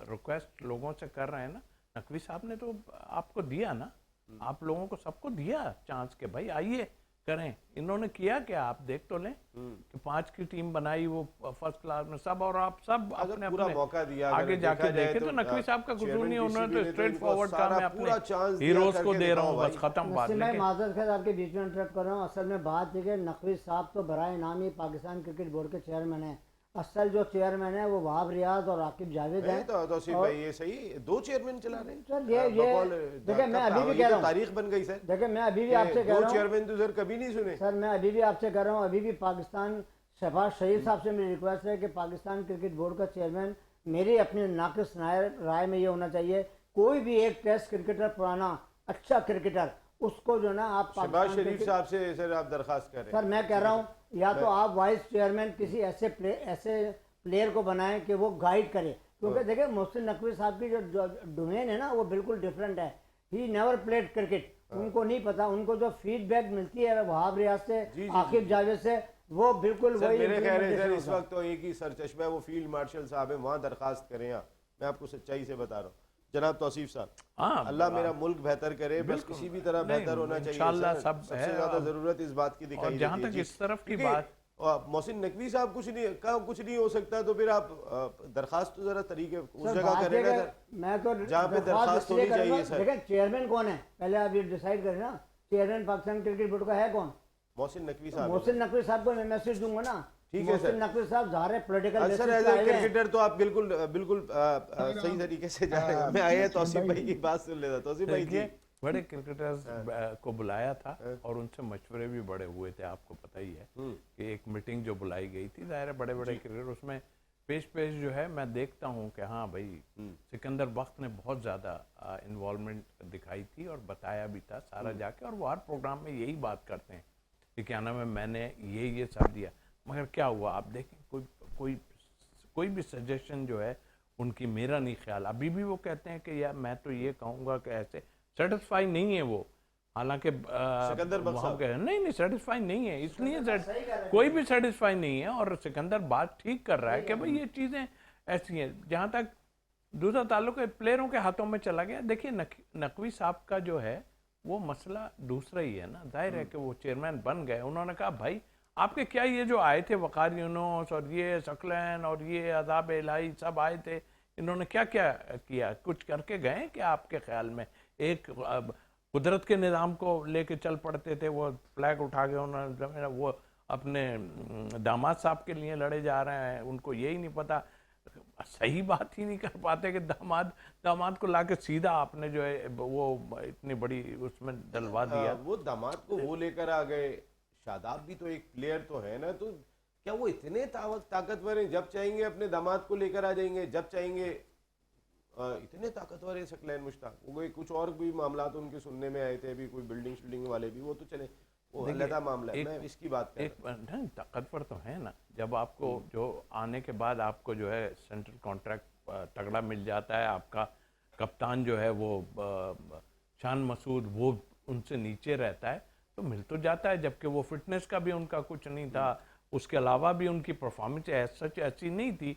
रिक्वेस्ट लोगों से कर रहे हैं ना, नकवी साहब ने तो आपको दिया ना, आप लोगों को सबको दिया चांस के भाई आइए करें, इन्होंने किया क्या आप देख तो लें कि 5 की टीम बनाई वो फर्स्ट क्लास में सब, और आप सब अगर अपने पूरा अपने मौका दिया, आगे अगर जाके देखा जाए देखे तो नकवी साहब का कसूर चेयरमैन नहीं, उन्होंने PCB तो ने स्ट्रेट इनको फॉरवर्ड काम सारा है, पूरा अपने चांस दिया हीरोज को करके दे रहा हूँ, दिखाओ बस भाई। खत्म बात। नसीम भाई लेकिन माजरत खैर आपके बीच में इंटरप्ट कर रहा हूँ। असल में बात यह है नकवी साहब तो बराए नाम ही पाकिस्तान क्रिकेट बोर्ड के चेयरमैन हैं। असल जो चेयरमैन है वो वहाब रियाज और आकिब जावेद नहीं हैं। तो तौसीफ भाई ये सही, 2 चेयरमैन चला रहे हैं। सर ये देखिए मैं अभी भी कह रहा हूँ, तारीख बन गई सर। देखिए मैं अभी भी आपसे कह 2 रहा हूँ चेयरमैन तो सर कभी नहीं सुने। सर, मैं अभी भी आपसे कह रहा हूँ, अभी भी पाकिस्तान शहबाज शरीफ साहब से मेरी रिक्वेस्ट है कि पाकिस्तान क्रिकेट बोर्ड का चेयरमैन मेरी अपनी नाकिस राय में ये होना चाहिए, कोई भी एक टेस्ट क्रिकेटर पुराना अच्छा क्रिकेटर उसको जो ना आप शहबाज पाकिस्तान शरीफ क्रिकेट- साहब से सर आप दरखास्त कर रहे हैं। सर मैं कह रहा हूँ या तो आप वाइस चेयरमैन किसी ऐसे प्लेयर को बनाएं कि वो गाइड करे, क्योंकि देखिए मोहसिन नकवी साहब की जो डोमेन है ना वो बिल्कुल डिफरेंट है। ही नेवर प्लेड क्रिकेट, उनको नहीं पता, उनको जो फीडबैक मिलती है वहाब रियाज से, आकिब जावेद से, वो बिल्कुल सर वही मेरे ख्याल है सर implementation इस होगा। वक्त तो एक ही सरचश्मा है, वो फील्ड मार्शल साहब है, वहाँ दरखास्त करें। आप, मैं आपको सच्चाई से बता रहा हूँ जनाब तौसीफ साहब, हाँ, अल्लाह मेरा मुल्क बेहतर करे, बस बिल्कुल। किसी भी तरह नहीं, बेहतर होना चाहिए इंशाल्लाह सर। सब सबसे है। ज्यादा जरूरत इस बात की और दिखाई जहाँ देती है तक जी। इस तरफ की क्योंकि, बात, मोहसिन नकवी साहब कुछ नहीं हो सकता, तो फिर आप दरखास्त तो जरा तरीके उस सर, जगह बात करें ये ना है, सर मैं तो जहाँ पे दरखास्त इसलिए होनी चाहिए करूंगा, सर। देखिए चेयरमैन कौन है पहले आप ये डिसाइड करें ना, चेयरमैन पाकिस्तान क्रिकेट बोर्ड का है कौन? मोहसिन नकवी साहब। मोहसिन नकवी साहब को मैं मैसेज दूंगा ना, ठीक है सर। मोहसिन नकवी साहब ज़ाहिर political sir as a cricketer तो आप बिल्कुल बिल्कुल सही तरीके से जा रहे हैं। मैं आया तौसीफ भाई की बात सुन लेता। तौसीफ भाई जी, देखिए बड़े क्रिकेटर्स को बुलाया था और उनसे मशवरे भी बड़े हुए थे, आपको पता ही है कि एक मीटिंग जो बुलाई गई थी, जाहिर है बड़े बड़े क्रिकेटर उसमें पेश जो है, मैं देखता हूँ कि हाँ भाई सिकंदर बख्त ने बहुत ज़्यादा इन्वॉल्वमेंट दिखाई थी और बताया भी था सारा जाके, और वो हर प्रोग्राम में यही बात करते हैं कि क्या नाम है मैंने ये सब दिया, मगर क्या हुआ आप देखें कोई भी सजेशन जो है उनकी, मेरा नहीं ख्याल, अभी भी वो कहते हैं कि यार मैं तो ये कहूँगा कि ऐसे सेटिस्फाई नहीं है वो, हालांकि सिकंदर बख्त साहब नहीं सेटिस्फाई नहीं है, इसलिए कोई भी सेटिस्फाई नहीं है, और सिकंदर बात ठीक कर रहा है कि भाई ये चीज़ें ऐसी हैं। जहाँ तक दूसरा ताल्लुक है प्लेयरों के हाथों में चला गया, देखिए नकवी साहब का जो है वो मसला दूसरा ही है ना, जाहिर है कि वो चेयरमैन बन गए, उन्होंने कहा भाई आपके क्या ये जो आए थे वकार यूनुस और ये सकलैन और ये अदाब इलाही सब आए थे, इन्होंने क्या क्या किया, कुछ करके गए कि आपके ख्याल में? एक कुदरत के निज़ाम को लेके चल पड़ते थे, वो फ्लैग उठा के उन्होंने वो अपने दामाद साहब के लिए लड़े जा रहे हैं, उनको यही नहीं पता, सही बात ही नहीं कर पाते कि दामाद को लाके सीधा आपने जो है वो इतनी बड़ी उसमें डलवा दिया। वो दामाद को वो लेकर आ गए, शादाब भी तो एक प्लेयर तो है ना, तो क्या वो इतने ताकतवर हैं, जब चाहेंगे अपने दामाद को लेकर आ जाएंगे, जब चाहेंगे इतने ताकतवर है सकलैन मुश्ताक? वो कुछ और भी मामला तो उनके सुनने में आए थे, अभी कोई बिल्डिंग वाले भी, वो तो चले वो अलग मामला है, मैं इसकी बात कर रहा हूं। ताकतवर तो है ना, जब आपको जो आने के बाद आपको जो है सेंट्रल कॉन्ट्रैक्ट तगड़ा मिल जाता है, आपका कप्तान जो है वो शान मसूद वो उनसे नीचे रहता है, तो मिल तो जाता है, जबकि वो फिटनेस का भी उनका कुछ नहीं था, उसके अलावा भी उनकी परफॉर्मेंस सच ऐसी नहीं थी,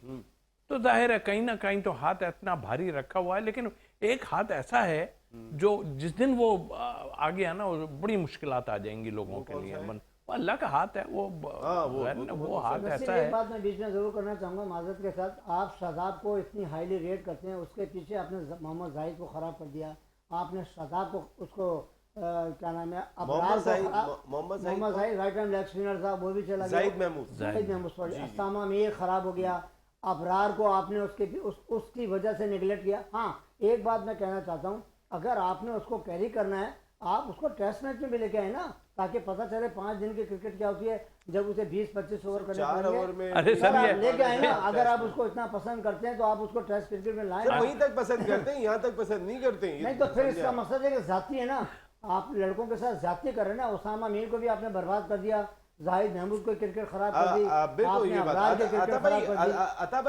तो जाहिर है कहीं ना कहीं तो हाथ इतना भारी रखा हुआ है। लेकिन एक हाथ ऐसा है जो जिस दिन वो आ गया ना, बड़ी मुश्किलात आ जाएंगी लोगों के लिए, वो अल्लाह का हाथ है, वो हाथ ऐसा है। एक बात मैं बीच में जरूर करना चाहूँगा माजरत के साथ, आप शादाब को इतनी हाईली रेट करते हैं, उसके पीछे आपने मोहम्मद जाहिद को ख़राब कर दिया, आपने शादाब को उसको क्या नाम है, Mohammad Zahid, Mohammad Zahid right hand leg spinner था, वो भी चला गया। जाहिद महमूद, जाहिद महमूद सॉरी, अस्तामा मीर खराब हो गया। अबरार को आपने उसकी वजह से निगलेक्ट किया। हाँ, एक बात मैं कहना चाहता हूँ, अगर आपने उसको कैरी करना है, आप उसको टेस्ट मैच में भी लेके आए ना, ताकि पता चले 5 दिन की क्रिकेट क्या होती है, जब उसे 20-25 ओवर करने 4 ओवर में। अरे सर, ये लेके आए ना, अगर आप उसको इतना पसंद करते हैं तो आप उसको टेस्ट क्रिकेट में लाएं। वहीं तक पसंद करते हैं, यहाँ तक पसंद नहीं करते हैं। नहीं तो फिर इसका मकसद है कि जाती है ना, आप लड़कों के साथ जाती कर रहे हैं ना। उसामा मीर को भी आपने बर्बाद कर दिया, जाहिद महमूद को क्रिकेट खराब कर दी, बिल्कुल ये बात। अता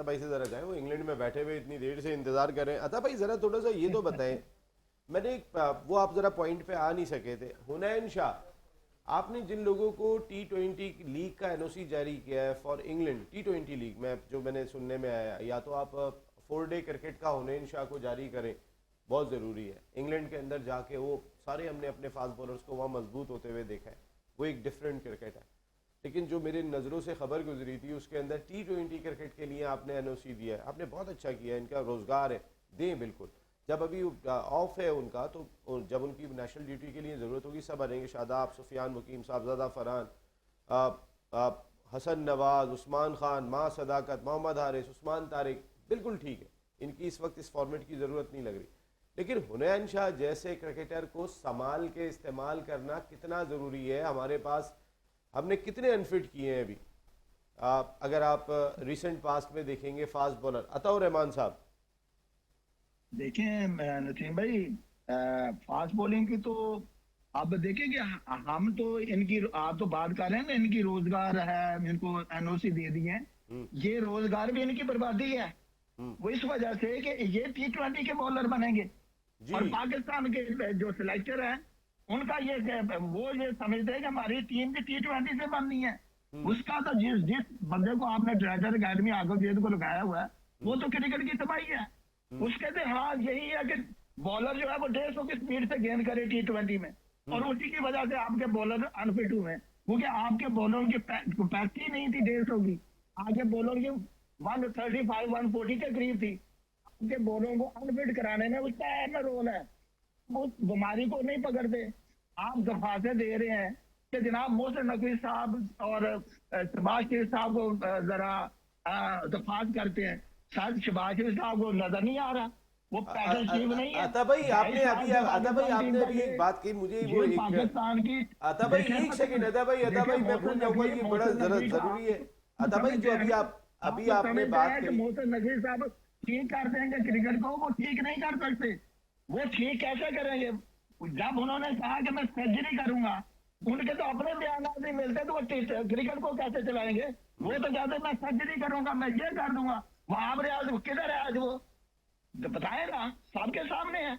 भाई से जरा जाए, वो इंग्लैंड में बैठे हुए इतनी देर से इंतजार कर रहे हैं। अता भाई जरा थोड़ा सा ये तो बताएं, मैंने वो आप जरा पॉइंट पे आ नहीं सके थे। हुनैन शाह, आपने जिन लोगों को T20 लीग का एनओसी जारी किया है फॉर इंग्लैंड, T20 लीग में जो मैंने सुनने में आया, या तो आप 4 डे क्रिकेट का हुनैन शाह को जारी करें, बहुत ज़रूरी है। इंग्लैंड के अंदर जाके वो सारे हमने अपने फास्ट बॉलर्स को वहाँ मजबूत होते हुए देखा है, वो एक डिफरेंट क्रिकेट है। लेकिन जो मेरे नज़रों से खबर गुजरी थी, उसके अंदर T20 क्रिकेट के लिए आपने एनओसी दिया है, आपने बहुत अच्छा किया, इनका रोज़गार है, दें बिल्कुल। जब अभी ऑफ है उनका, तो जब उनकी नेशनल ड्यूटी के लिए ज़रूरत होगी, सब आएंगे। शादाब, सुफियान मुकीम, साहबजादा फरहान, हसन नवाज, उस्मान खान, माँ सदाकत, मोहम्मद हारिस, उस्मान तारिक, बिल्कुल ठीक है, इनकी इस वक्त इस फॉर्मेट की ज़रूरत नहीं लग रही। लेकिन हुनैन शाह जैसे क्रिकेटर को संभाल के इस्तेमाल करना कितना ज़रूरी है। हमारे पास हमने कितने अनफिट किए हैं अभी। अगर आप रिसेंट पास्ट में देखेंगे, फास्ट बॉलर अताउर रहमान साहब, देखें नसीम भाई, फास्ट बॉलिंग की तो आप देखें कि हम तो इनकी, आप तो बात कर रहे हैं ना, इनकी रोजगार है, इनको एनओसी दे दिए हैं, ये रोजगार भी इनकी बर्बादी है। वो इस वजह से कि ये T20 के बॉलर बनेंगे और पाकिस्तान के जो सिलेक्टर हैं उनका वो ये समझते हैं कि हमारी टीम भी T20 से बननी है। उसका तो जिस बंदे को आपने ट्रेजर अकेडमी आगोजेद को लगाया हुआ है, वो तो क्रिकेट की तबाही है। उसके तो हाँ यही है कि बॉलर जो है वो 150 की स्पीड से गेंद करे T20 में, और उसी की वजह से आपके बॉलर अनफिट हुए, क्योंकि आपके बॉलर की कैपेसिटी नहीं थी 150 की, आगे बॉलर की 135-140 के करीब थी। आपके बॉलर को अनफिट कराने में उसका अहम रोल है, वो बीमारी को नहीं पकड़ते। आप दफाते दे रहे हैं कि जनाब मोहसिन नकवी साहब और शहबाज शरीफ साहब को जरा दफात करते हैं, शायद शहबाज शरीफ साहब को नजर नहीं आ रहा, वो पैदल शीव नहीं है। अता भाई आपने अभी एक बात कही, मुझे वो एक पाकिस्तान की, अता भाई एक सेकंड, अता भाई मैं भूल जाऊंगा, ये बड़ा जरूरी है। अता भाई जो अभी आपने बात की, मोहसिन नकवी साहब ठीक कर देंगे क्रिकेट को, वो ठीक नहीं कर सकते। वो ठीक कैसे करेंगे? जब उन्होंने कहा कि मैं सर्जरी करूंगा, उनके तो अपने बयान नहीं मिलते, तो वो क्रिकेट को कैसे चलाएंगे? वो तो कहते मैं सर्जरी करूंगा, मैं ये कर दूंगा। वहां पर आज किधर है? आज वो बताए ना, सबके सामने है।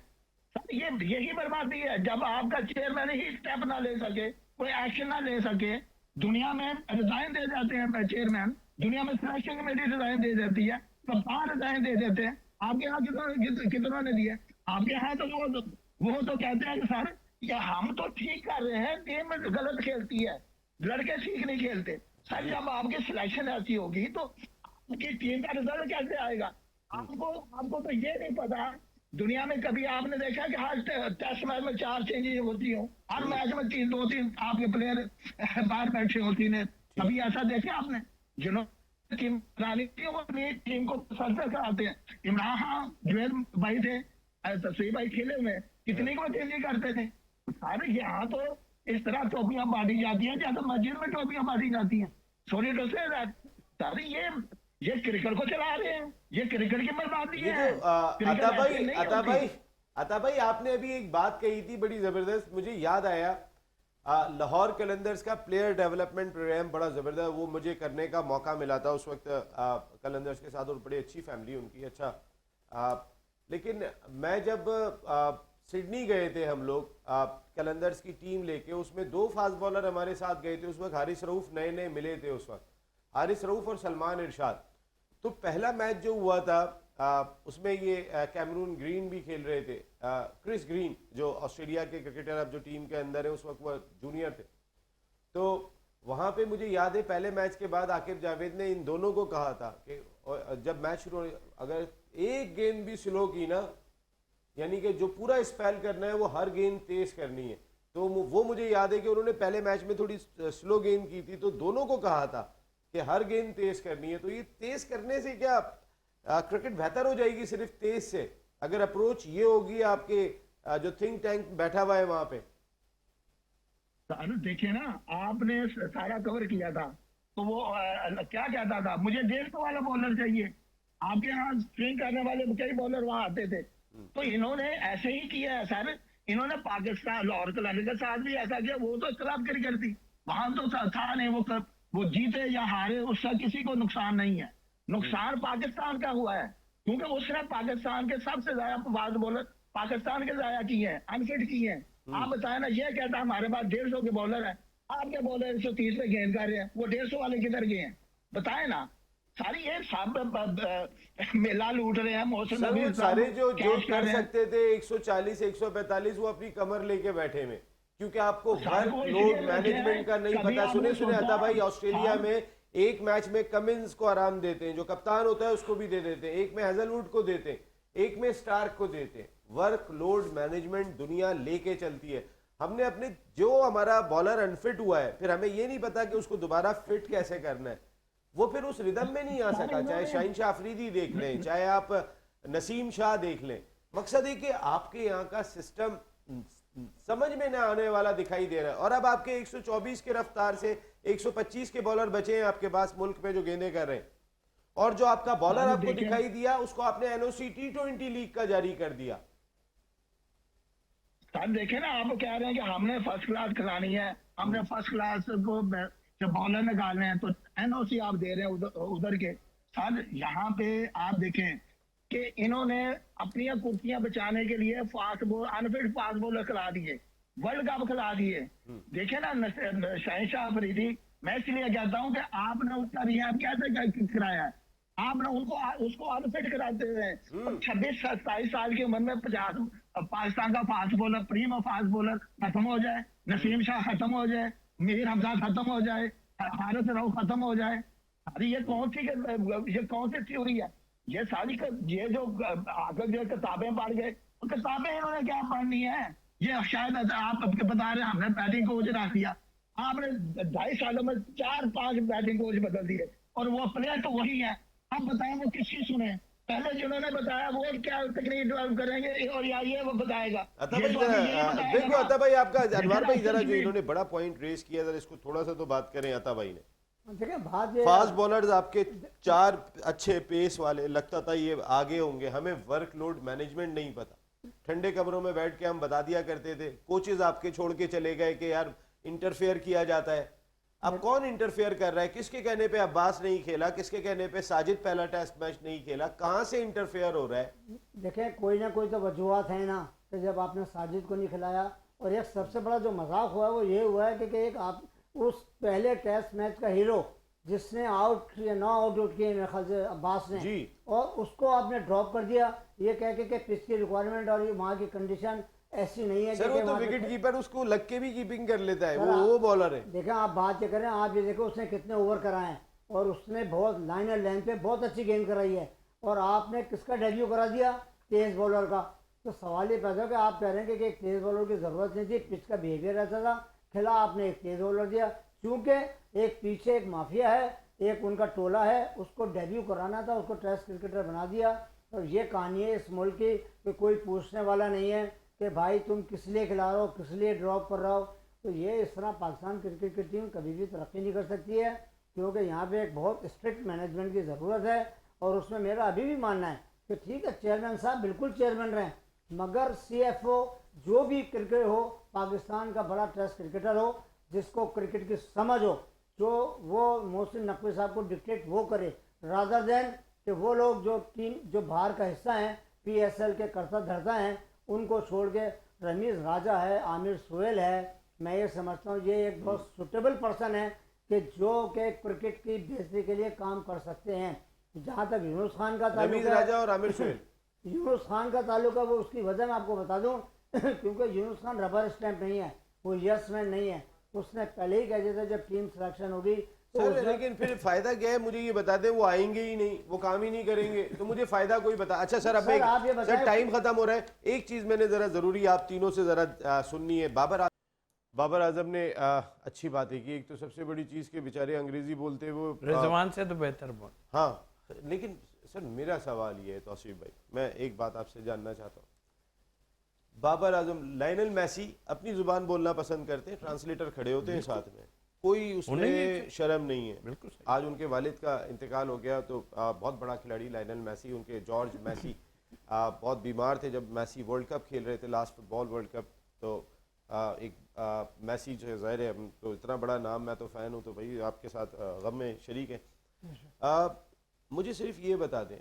सर यही बर्बादी है, जब आपका चेयरमैन ही स्टेप ना ले सके, कोई एक्शन ना ले सके। दुनिया में रिजाइन दे जाते हैं चेयरमैन, दुनिया में सिलेक्शन कमेटी रिजाइन दे देती है, तो बाहर रिजाइन दे देते हैं। आपके यहाँ कितनों ने दिए? आपके यहाँ तो वो तो कहते हैं कि सर ये हम तो ठीक कर रहे हैं, टीम में गलत खेलती है, लड़के ठीक नहीं खेलते। सर जब आपकी सिलेक्शन ऐसी होगी तो आपकी टीम का रिजल्ट कैसे आएगा? आपको तो ये नहीं पता। दुनिया में कभी आपने देखा कि हर टेस्ट मैच में 4 चेंजेस होती हो, हर मैच में 2-3 आपके प्लेयर बाहर बैठे होती ने, कभी ऐसा देखे आपने? जिन्होंने टीम बनानी थी वो अपनी टीम को सक्सेस कराते हैं। इमरान खान जुबैर भाई थे, तस्वीर भाई खेले हुए, कितनी को चेंजेस करते थे। सारे यहाँ तो इस तरह टोपियां बांटी जाती हैं जैसे मस्जिद में टोपियां बांटी जाती हैं। सॉरी टू से दैट, सारे ये क्रिकेट को चला रहे हैं, ये क्रिकेट की बर्बादी है। अता भाई आपने अभी एक बात कही थी बड़ी जबरदस्त, मुझे याद आया। लाहौर कलंदर्स का प्लेयर डेवलपमेंट प्रोग्राम बड़ा ज़बरदस्त, वो मुझे करने का मौका मिला था उस वक्त कलंदर्स के साथ, और बड़ी अच्छी फैमिली उनकी। अच्छा लेकिन मैं जब सिडनी गए थे हम लोग कलंदर्स की टीम लेके, उसमें 2 फास्ट बॉलर हमारे साथ गए थे। उस वक्त हारिस रऊफ नए मिले थे, उस वक्त हारिस रऊफ और सलमान इरशाद। तो पहला मैच जो हुआ था उसमें ये कैमरून ग्रीन भी खेल रहे थे, क्रिस ग्रीन जो ऑस्ट्रेलिया के क्रिकेटर अब जो टीम के अंदर है, उस वक्त वो जूनियर थे। तो वहाँ पे मुझे याद है पहले मैच के बाद आकिब जावेद ने इन दोनों को कहा था कि जब मैच शुरू, अगर एक गेंद भी स्लो की ना, यानी कि जो पूरा स्पेल करना है वो हर गेंद तेज करनी है। तो वो मुझे याद है कि उन्होंने पहले मैच में थोड़ी स्लो गेंद की थी, तो दोनों को कहा था कि हर गेंद तेज करनी है। तो ये तेज करने से क्या क्रिकेट बेहतर हो जाएगी सिर्फ तेज से? अगर अप्रोच ये होगी आपके जो थिंक टैंक बैठा हुआ है वहां पे। अरे देखिए ना, आपने सारा कवर किया था, तो वो क्या कहता था, मुझे 150 वाला बॉलर चाहिए। आपके यहाँ स्विंग करने वाले कई बॉलर वहां आते थे। तो इन्होंने ऐसे ही किया है सर। इन्होंने पाकिस्तान लाहौर कलानी के साथ भी ऐसा किया। वो तो खिलाफ क्रिकेट थी, वहां तो था नहीं। वो जीते या हारे उसका किसी को नुकसान नहीं है। नुकसान पाकिस्तान का हुआ है, क्योंकि उसने पाकिस्तान के सबसे ज्यादा फास्ट बॉलर पाकिस्तान के जाया किए हैं, अनफिट किए हैं। आप बताए ना, ये कहता है हमारे पास 150 के बॉलर है, आपके बॉलर 130 पे गेंद कर रहे हैं, वो 150 वाले किधर गए हैं? बताए ना। सारी ये सब मेला लूट रहे हैं। मौसम सर वो सारे जो कर सकते थे 140 145 वो अपनी कमर लेके बैठे में, क्योंकि आपको वर्क लोड मैनेजमेंट का नहीं पता। सुने अता भाई, ऑस्ट्रेलिया में एक मैच में कमिंस को आराम देते हैं, जो कप्तान होता है उसको भी दे देते हैं, एक में हेजलवुड को देते हैं, एक में स्टार्क को देते हैं। वर्क लोड मैनेजमेंट दुनिया लेके चलती है। हमने अपने जो हमारा बॉलर अनफिट हुआ है, फिर हमें ये नहीं पता कि उसको दोबारा फिट कैसे करना है। वो फिर उस रिदम में नहीं आ सका। चाहे शाहीन शाह अफरीदी देख लें, चाहे आप नसीम शाह देख लें। मकसद है कि आपके यहाँ का सिस्टम समझ में ना आने वाला दिखाई दे रहा है। और अब आपके 124 के रफ्तार से 125 के बॉलर बचे हैं आपके पास मुल्क में जो गेंदें कर रहे हैं, और जो आपका बॉलर आपको दिखाई दिया उसको आपने एनओसी T20 लीग का जारी कर दिया। सर देखे ना, आप कह रहे हैं कि हमने फर्स्ट क्लास खिलानी है, हमने फर्स्ट क्लास को जब बॉलर निकालने हैं, तो एनओसी आप दे रहे हैं उधर के। सर यहाँ पे आप देखें कि इन्होंने अपनी कुर्सियां बचाने के लिए अनफिट फास्ट बॉलर खिला दिए, वर्ल्ड कप खिला दिए। देखे ना शाहीन शाह अफरीदी, मैं इसलिए कहता हूँ कि आपने उसका रिहाब कैसे कराया है? आपने उसको अनफिट कराते हुए 26-27 साल की उम्र में 50 पाकिस्तान का fast bowler, premier fast bowler खत्म हो जाए, नसीम शाह खत्म हो जाए, मीर हमजा खत्म हो जाए, हारिस रऊफ खत्म हो जाए। अरे ये कौन सी थ्योरी है? ये सारी ये जो आगे जो किताबें पढ़ गए, तो किताबें इन्होंने क्या पढ़नी है? ये शायद आप बता रहे हैं हमने बैटिंग कोच रख दिया। आपने 2.5 सालों में 4-5 बैटिंग कोच बदल दिए, और वो प्लेयर तो वही है। आप बताएं वो किसकी सुने? पहले जिन्होंने बताया वो क्या तकनीक डेवलप करेंगे, और या ये वो बताएगा। देखो अता भाई, आपका अनवर भाई जरा जो इन्होंने बड़ा पॉइंट रेज किया, जरा इसको थोड़ा सा तो बात करें अता भाई ने। फास्ट बॉलर्स आपके 4 अच्छे पेस वाले, लगता था ये आगे होंगे। हमें वर्कलोड मैनेजमेंट नहीं पता। ठंडे कमरों में बैठ के हम बता दिया करते थे। कोचेज आपके छोड़ के चले गए कि यार इंटरफेयर किया जाता है। अब कौन इंटरफेयर कर रहा है? किसके कहने पे अब्बास नहीं खेला, किसके कहने पे साजिद पहला टेस्ट मैच नहीं खेला? कहां से इंटरफेयर हो रहा है? देखें, कोई ना कोई तो वजूहत है ना कि जब आपने साजिद को नहीं खिलाया। और एक सबसे बड़ा जो मजाक हुआ वो ये हुआ है कि एक आप उस पहले टेस्ट मैच का हीरो जिसने आउट किए 9 आउट किए मेरे ख्याल से अब्बास ने जी, और उसको आपने ड्रॉप कर दिया ये कह के पिच की रिक्वायरमेंट और वहाँ की कंडीशन ऐसी नहीं है। सर वो तो विकेट कीपर उसको लग के भी कीपिंग कर लेता है, वो बॉलर है। देखें आप बात ये करें, आप ये देखो उसने कितने ओवर कराए हैं, और उसने बहुत लाइन और लेंथ पे बहुत अच्छी गेंद कराई है, और आपने किसका डेब्यू करा दिया? तेज बॉलर का। तो सवाल ये पैदा हो कि आप कह रहे हैं कि एक तेज बॉलर की ज़रूरत नहीं थी, पिच का बिहेवियर ऐसा था, खिला आपने एक तेज बॉलर दिया। क्योंकि एक पीछे एक माफिया है, एक उनका टोला है, उसको डेब्यू कराना था, उसको टेस्ट क्रिकेटर बना दिया। और ये कहानी है इस मुल्क की कि कोई पूछने वाला नहीं है कि भाई तुम किस लिए खिला रहे हो, किस लिए ड्रॉप कर रहे हो। तो ये इस तरह पाकिस्तान क्रिकेट की टीम कभी भी तरक्की नहीं कर सकती है, क्योंकि यहाँ पे एक बहुत स्ट्रिक्ट मैनेजमेंट की ज़रूरत है। और उसमें मेरा अभी भी मानना है कि ठीक है चेयरमैन साहब बिल्कुल चेयरमैन रहें, मगर CFO जो भी क्रिकेट हो, पाकिस्तान का बड़ा टेस्ट क्रिकेटर हो, जिसको क्रिकेट की समझ हो, जो वो मोहसिन नकवी साहब को डिक्टेट वो करे, रादर देन कि वो लोग जो टीम जो बाहर का हिस्सा हैं, PSL के कर्ता धर्ता हैं, उनको छोड़ के रमीज़ राजा है, आमिर सोहेल है, मैं ये समझता हूँ ये एक बहुत सुटेबल पर्सन है कि जो कि क्रिकेट की बेहतरी के लिए काम कर सकते हैं। जहाँ तक यूनुस खान का ताल्लुक है, राजा और आमिर सोहेल, यूनुस खान का ताल्लुक है, वो उसकी वजह मैं आपको बता दूँ क्योंकि यूनुस खान रबर स्टैम्प नहीं है, वो यस मैन नहीं है। उसने पहले ही कह दिया था जब टीम सिलेक्शन होगी तो सर लेकिन फिर फायदा क्या है, मुझे ये बता दें, वो आएंगे ही नहीं, वो काम ही नहीं करेंगे, तो मुझे फायदा कोई बता। अच्छा सर, अब सर, आप ये बताएं- सर टाइम खत्म हो रहा है, एक चीज मैंने जरा जरूरी आप तीनों से जरा सुननी है। बाबर आजम ने अच्छी बातें की। एक तो सबसे बड़ी चीज के बेचारे अंग्रेजी बोलते वो रिजवान से तो बेहतर बोल। हाँ, लेकिन सर मेरा सवाल ये है तौसीफ भाई, मैं एक बात आपसे जानना चाहता हूँ। बाबर आजम, लायनल मेसी अपनी जुबान बोलना पसंद करते हैं, ट्रांसलेटर खड़े होते हैं साथ में, कोई उसमें शर्म नहीं है। बिल्कुल सही। आज उनके वालिद का इंतकाल हो गया, तो बहुत बड़ा खिलाड़ी लायनल मेसी, उनके जॉर्ज मेसी बहुत बीमार थे जब मेसी वर्ल्ड कप खेल रहे थे, लास्ट फुटबॉल वर्ल्ड कप। तो एक मेसी जो है, ज़ाहिर है तो इतना बड़ा नाम, मैं तो फ़ैन हूँ, तो भाई आपके साथ गम में शरीक है। मुझे सिर्फ ये बता दें,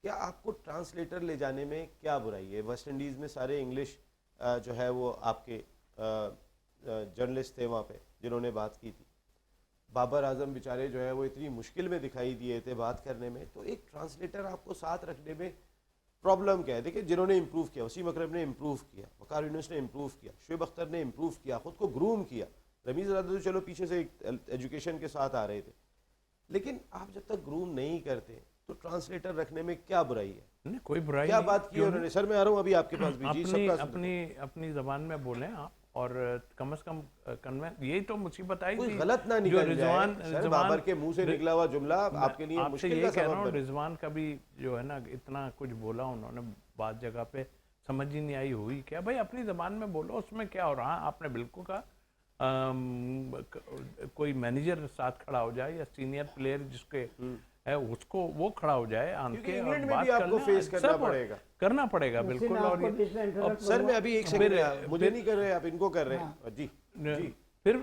क्या आपको ट्रांसलेटर ले जाने में क्या बुराई है? वेस्ट इंडीज़ में सारे इंग्लिश जो है वो आपके जर्नलिस्ट थे वहाँ पे जिन्होंने बात की थी। बाबर आजम बेचारे जो है वो इतनी मुश्किल में दिखाई दिए थे बात करने में, तो एक ट्रांसलेटर आपको साथ रखने में प्रॉब्लम क्या है? देखिए, जिन्होंने इम्प्रूव किया, वसीम अकरम ने इम्प्रूव किया, वकार यूनुस ने इम्प्रूव किया, शुएब अख्तर ने इम्प्रूव किया, खुद को ग्रूम किया, रमीज राजा तो चलो पीछे से एजुकेशन के साथ आ रहे थे, लेकिन आप जब तक ग्रूम नहीं करते तो ट्रांसलेटर रखने में क्या बुराई है? नहीं, कोई बुराई क्या नहीं। बात की उन्होंने? सर मैं आ रहा हूँ अभी आपके पास भी जी, अपनी सबका अपनी अपनी जबान में बोले आप, और कम से कम कन्वेंस, यही तो मुसीबत आई कोई थी गलत ना जो निकल रिजवान जाए। सर बाबर के मुंह से निकला हुआ जुमला आपके लिए आपसे मुश्किल ये का कह रहा सबब हूँ, बने। रिजवान का भी जो है ना इतना कुछ बोला उन्होंने, बात जगह पे समझ ही नहीं आई हुई क्या। भाई अपनी जबान में बोलो, उसमें क्या हो रहा है। आपने बिल्कुल कहा कोई मैनेजर साथ खड़ा हो जाए या सीनियर प्लेयर जिसके है उसको वो खड़ा हो जाए आन क्योंकि के और इंग्लैंड में बात भी आपको करना, फेस करना सब पड़ेगा। करना पड़ेगा उसी में बिल्कुल। और आपको ये बीच में interrupt सर मैं अभी एक सेकंड, फिर- मुझे नहीं कर रहे आप, इनको कर रहे हैं जी जी। फिर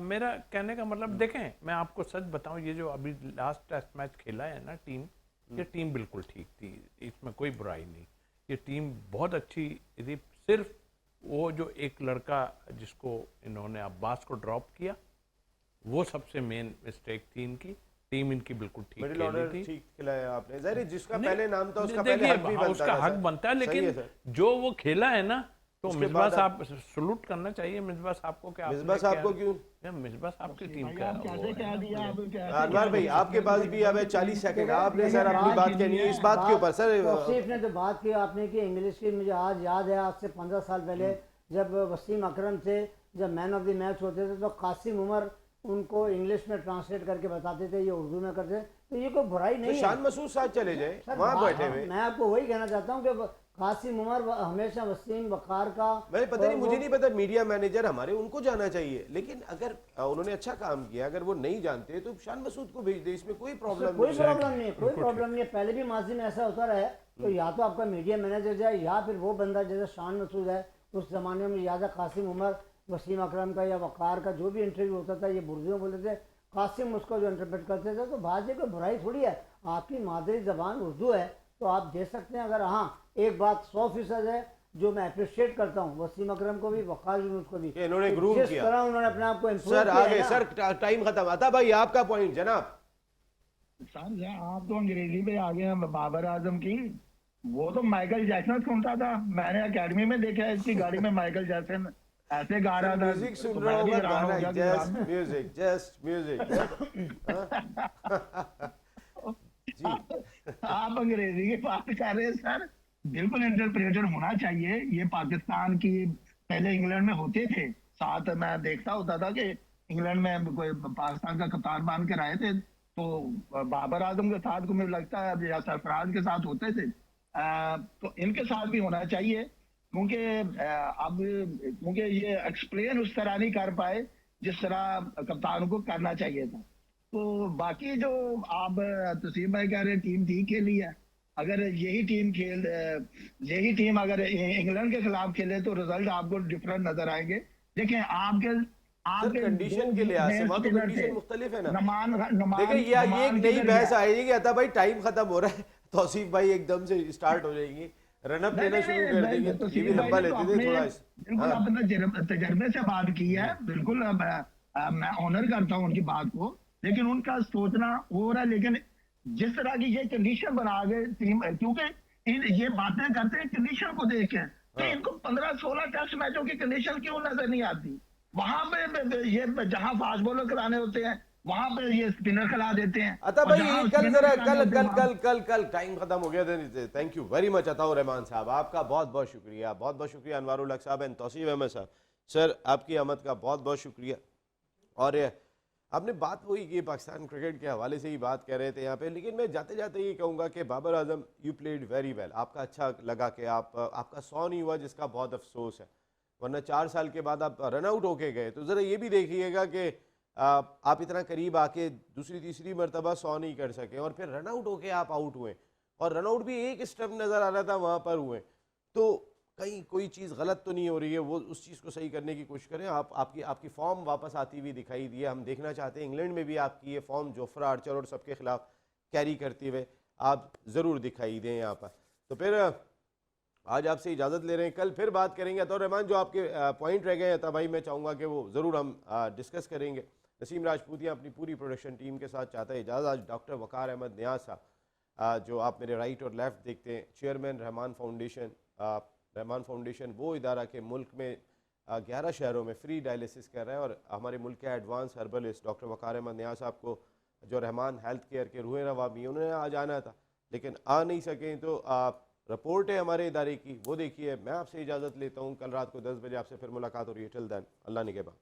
मेरा कहने का मतलब देखें, मैं आपको सच बताऊं, ये जो अभी लास्ट टेस्ट मैच खेला है ना टीम, ये टीम बिल्कुल ठीक थी, इसमें कोई बुराई नहीं, ये टीम बहुत अच्छी थी। सिर्फ वो जो एक लड़का जिसको इन्होंने अब्बास को ड्रॉप किया, वो सबसे मेन मिस्टेक थी इनकी। टीम इनकी बिल्कुल ठीक मिडिल खेली ऑर्डर थी। ठीक खिलाया आपने, ज़ाहिर है जिसका नहीं, पहले नाम था उसका देखिए, पहले हक भी हाँ, बनता उसका था, हक सर। बनता है, सही लेकिन सर। जो वो खेला है ना, तो उसके मिसबा बाद साहब सलूट करना चाहिए मिसबा साहब को। क्या मिसबा साहब को क्यों? मिसबा साहब की टीम भाई का आप कैसे कह दिया, अब कैसे अनवर भाई आपके पास भी अब 40 सेकंड, आपने सर अपनी बात कहनी है इस बात के ऊपर। सर तौसीफ ने जो बात की आपने की इंग्लिश की, मुझे आज याद है, आज से 15 साल पहले जब वसीम अकरम थे, जब मैन ऑफ द मैच होते थे, तो कासिम उमर उनको इंग्लिश में ट्रांसलेट करके बताते थे, ये उर्दू में करते। तो ये कोई बुराई तो नहीं है। शान मसूद साथ चले जाए सर, वहां बैठे हुए। मैं आपको वही कहना चाहता हूँ कि कासिम उमर हमेशा वसीम वकार का, मैंने पता नहीं, मुझे नहीं पता, मीडिया मैनेजर हमारे उनको जाना चाहिए, लेकिन अगर उन्होंने अच्छा काम किया, अगर वो नहीं जानते तो शान मसूद को भेज दे, इसमें कोई प्रॉब्लम कोई नहीं। प्रॉब्लम नहीं है, कोई प्रॉब्लम नहीं है। पहले भी माजी में ऐसा होता रहा है, तो या तो आपका मीडिया मैनेजर जाए या फिर वो बंदा जैसे शान मसूद है, उस जमाने में याद है कासिम उमर वसीम अकरम का या वकार का जो भी इंटरव्यू होता था, ये बुर्जियों बोलते थे, कासिम उसको जो इंटरप्रेट करते थे। तो बात ये कोई बुराई थोड़ी है, आपकी मादरी जबान उर्दू है तो आप दे सकते हैं। अगर हाँ, एक बात 100% है जो मैं अप्रिशिएट करता हूँ वसीम अकरम को भी, वकार यूनुस को भी, कि इन्होंने ग्रूम जिस किया। तरह उन्होंने अपने आप को इम्प्रूव सर किया है आगे, ना। सर टाइम खत्म। आता भाई आपका पॉइंट जनाब। सर आप तो अंग्रेजी पे आ गए हैं बाबर आजम की। वो तो माइकल जैक्सन सुनता था, मैंने एकेडमी में देखा है इसकी गाड़ी में माइकल जैक्सन ऐसे गा रहा था। म्यूजिक सुन तो रहा मैं भी होगा, हैरान हो गाना गया कि जस्ट आप- म्यूजिक, जस्ट म्यूजिक। आप अंग्रेजी की बात कर रहे हैं सर, बिल्कुल इंटरप्रेटर होना चाहिए। ये पाकिस्तान की पहले इंग्लैंड में होते थे, साथ मैं देखता होता था कि इंग्लैंड में कोई पाकिस्तान का कप्तान बांध कर आए थे, तो बाबर आजम के साथ को मुझे लगता है या सरफराज के साथ होते थे। तो इनके साथ भी होना चाहिए, क्योंकि अब क्योंकि ये एक्सप्लेन उस तरह नहीं कर पाए जिस तरह कप्तान को करना चाहिए था। तो बाकी जो आप तसीम भाई कह रहे हैं टीम ठीक खेली है, अगर यही टीम अगर इंग्लैंड के खिलाफ खेले तो रिजल्ट आपको डिफरेंट नजर आएंगे। देखें आपके कंडीशन के लिहाज से वहाँ तो कंडीशन मुख्तलिफ है ना। नमान देखिए ये एक नई बहस आएगी, आता भाई टाइम खत्म हो रहा है, तौसीफ भाई एकदम से स्टार्ट हो जाएंगी, रनअप लेना शुरू कर देंगे, ये भी लंबा लेते थे थोड़ा। बिल्कुल अपने तजर्बे से बात की है, बिल्कुल मैं ऑनर करता हूँ उनकी बात को, लेकिन उनका सोचना हो रहा है। लेकिन जिस तरह की ये कंडीशन बना गए टीम, क्योंकि ये बातें करते हैं कंडीशन को देख के, तो इनको 15-16 टेस्ट मैचों की कंडीशन क्यों नजर नहीं आती? वहां पे ये जहां फास्ट बॉलर कराने होते हैं वहां पे ये स्पिनर खिला देते हैं। अता और भाई जहां ये कल spinner जरा खिलाने कल होते हैं कल वहां- कल कल कल टाइम खत्म हो गया। Thank you very much Ataur Rahman साहब, आपका बहुत बहुत शुक्रिया, बहुत बहुत शुक्रिया अनवारुल हक साहब एंड तौसीफ अहमद साहब। सर आपकी आमद का बहुत बहुत शुक्रिया। और आपने बात वही की, पाकिस्तान क्रिकेट के हवाले से ही बात कर रहे थे यहाँ पे, लेकिन मैं जाते जाते ये कहूँगा कि Babar Azam you played very well. आपका अच्छा लगा कि आपका 100 नहीं हुआ, जिसका बहुत अफसोस है, वरना 4 साल के बाद आप रन आउट होके गए। तो ज़रा ये भी देखिएगा कि आप इतना करीब आके दूसरी तीसरी मरतबा 100 नहीं कर सके और फिर रन आउट होके आप आउट हुए, और रन आउट भी एक स्टेप नज़र आ रहा था वहाँ पर हुए। तो कहीं कोई चीज़ गलत तो नहीं हो रही है, वो उस चीज़ को सही करने की कोशिश करें। आपकी फॉर्म वापस आती हुई दिखाई दी है। हम देखना चाहते हैं इंग्लैंड में भी आपकी ये फॉर्म जोफ्रा आर्चर और सबके खिलाफ कैरी करते हुए आप ज़रूर दिखाई दें यहाँ पर। तो फिर आज आपसे इजाज़त ले रहे हैं, कल फिर बात करेंगे। अतौर रहमान जो आपके पॉइंट रह गए हैं, तब भाई मैं चाहूँगा कि वो ज़रूर हम डिस्कस करेंगे। नसीम राजपूतिया अपनी पूरी प्रोडक्शन टीम के साथ चाहता है इजाज़त। आज डॉक्टर वक़ार अहमद नियाज़ साहब, जो आप मेरे राइट और लेफ़्ट देखते हैं, chairman Rahman foundation. Rahman foundation वो इदारा के मुल्क में 11 शहरों में फ्री डायलिसिस कर रहा है, और हमारे मुल्क के एडवांस हर्बलिस्ट डॉक्टर वक़ार अहमद नियाज़ साहब को, जो रहमान हेल्थ केयर के रूह रवा भी, उन्होंने आज आना था लेकिन आ नहीं सकें। तो रिपोर्ट है हमारे इदारे की, वो देखिए। मैं आपसे इजाज़त लेता हूँ, कल रात को 10 बजे आपसे फिर मुलाकात हो रही है। टिल देन अल्लाह निगहबान।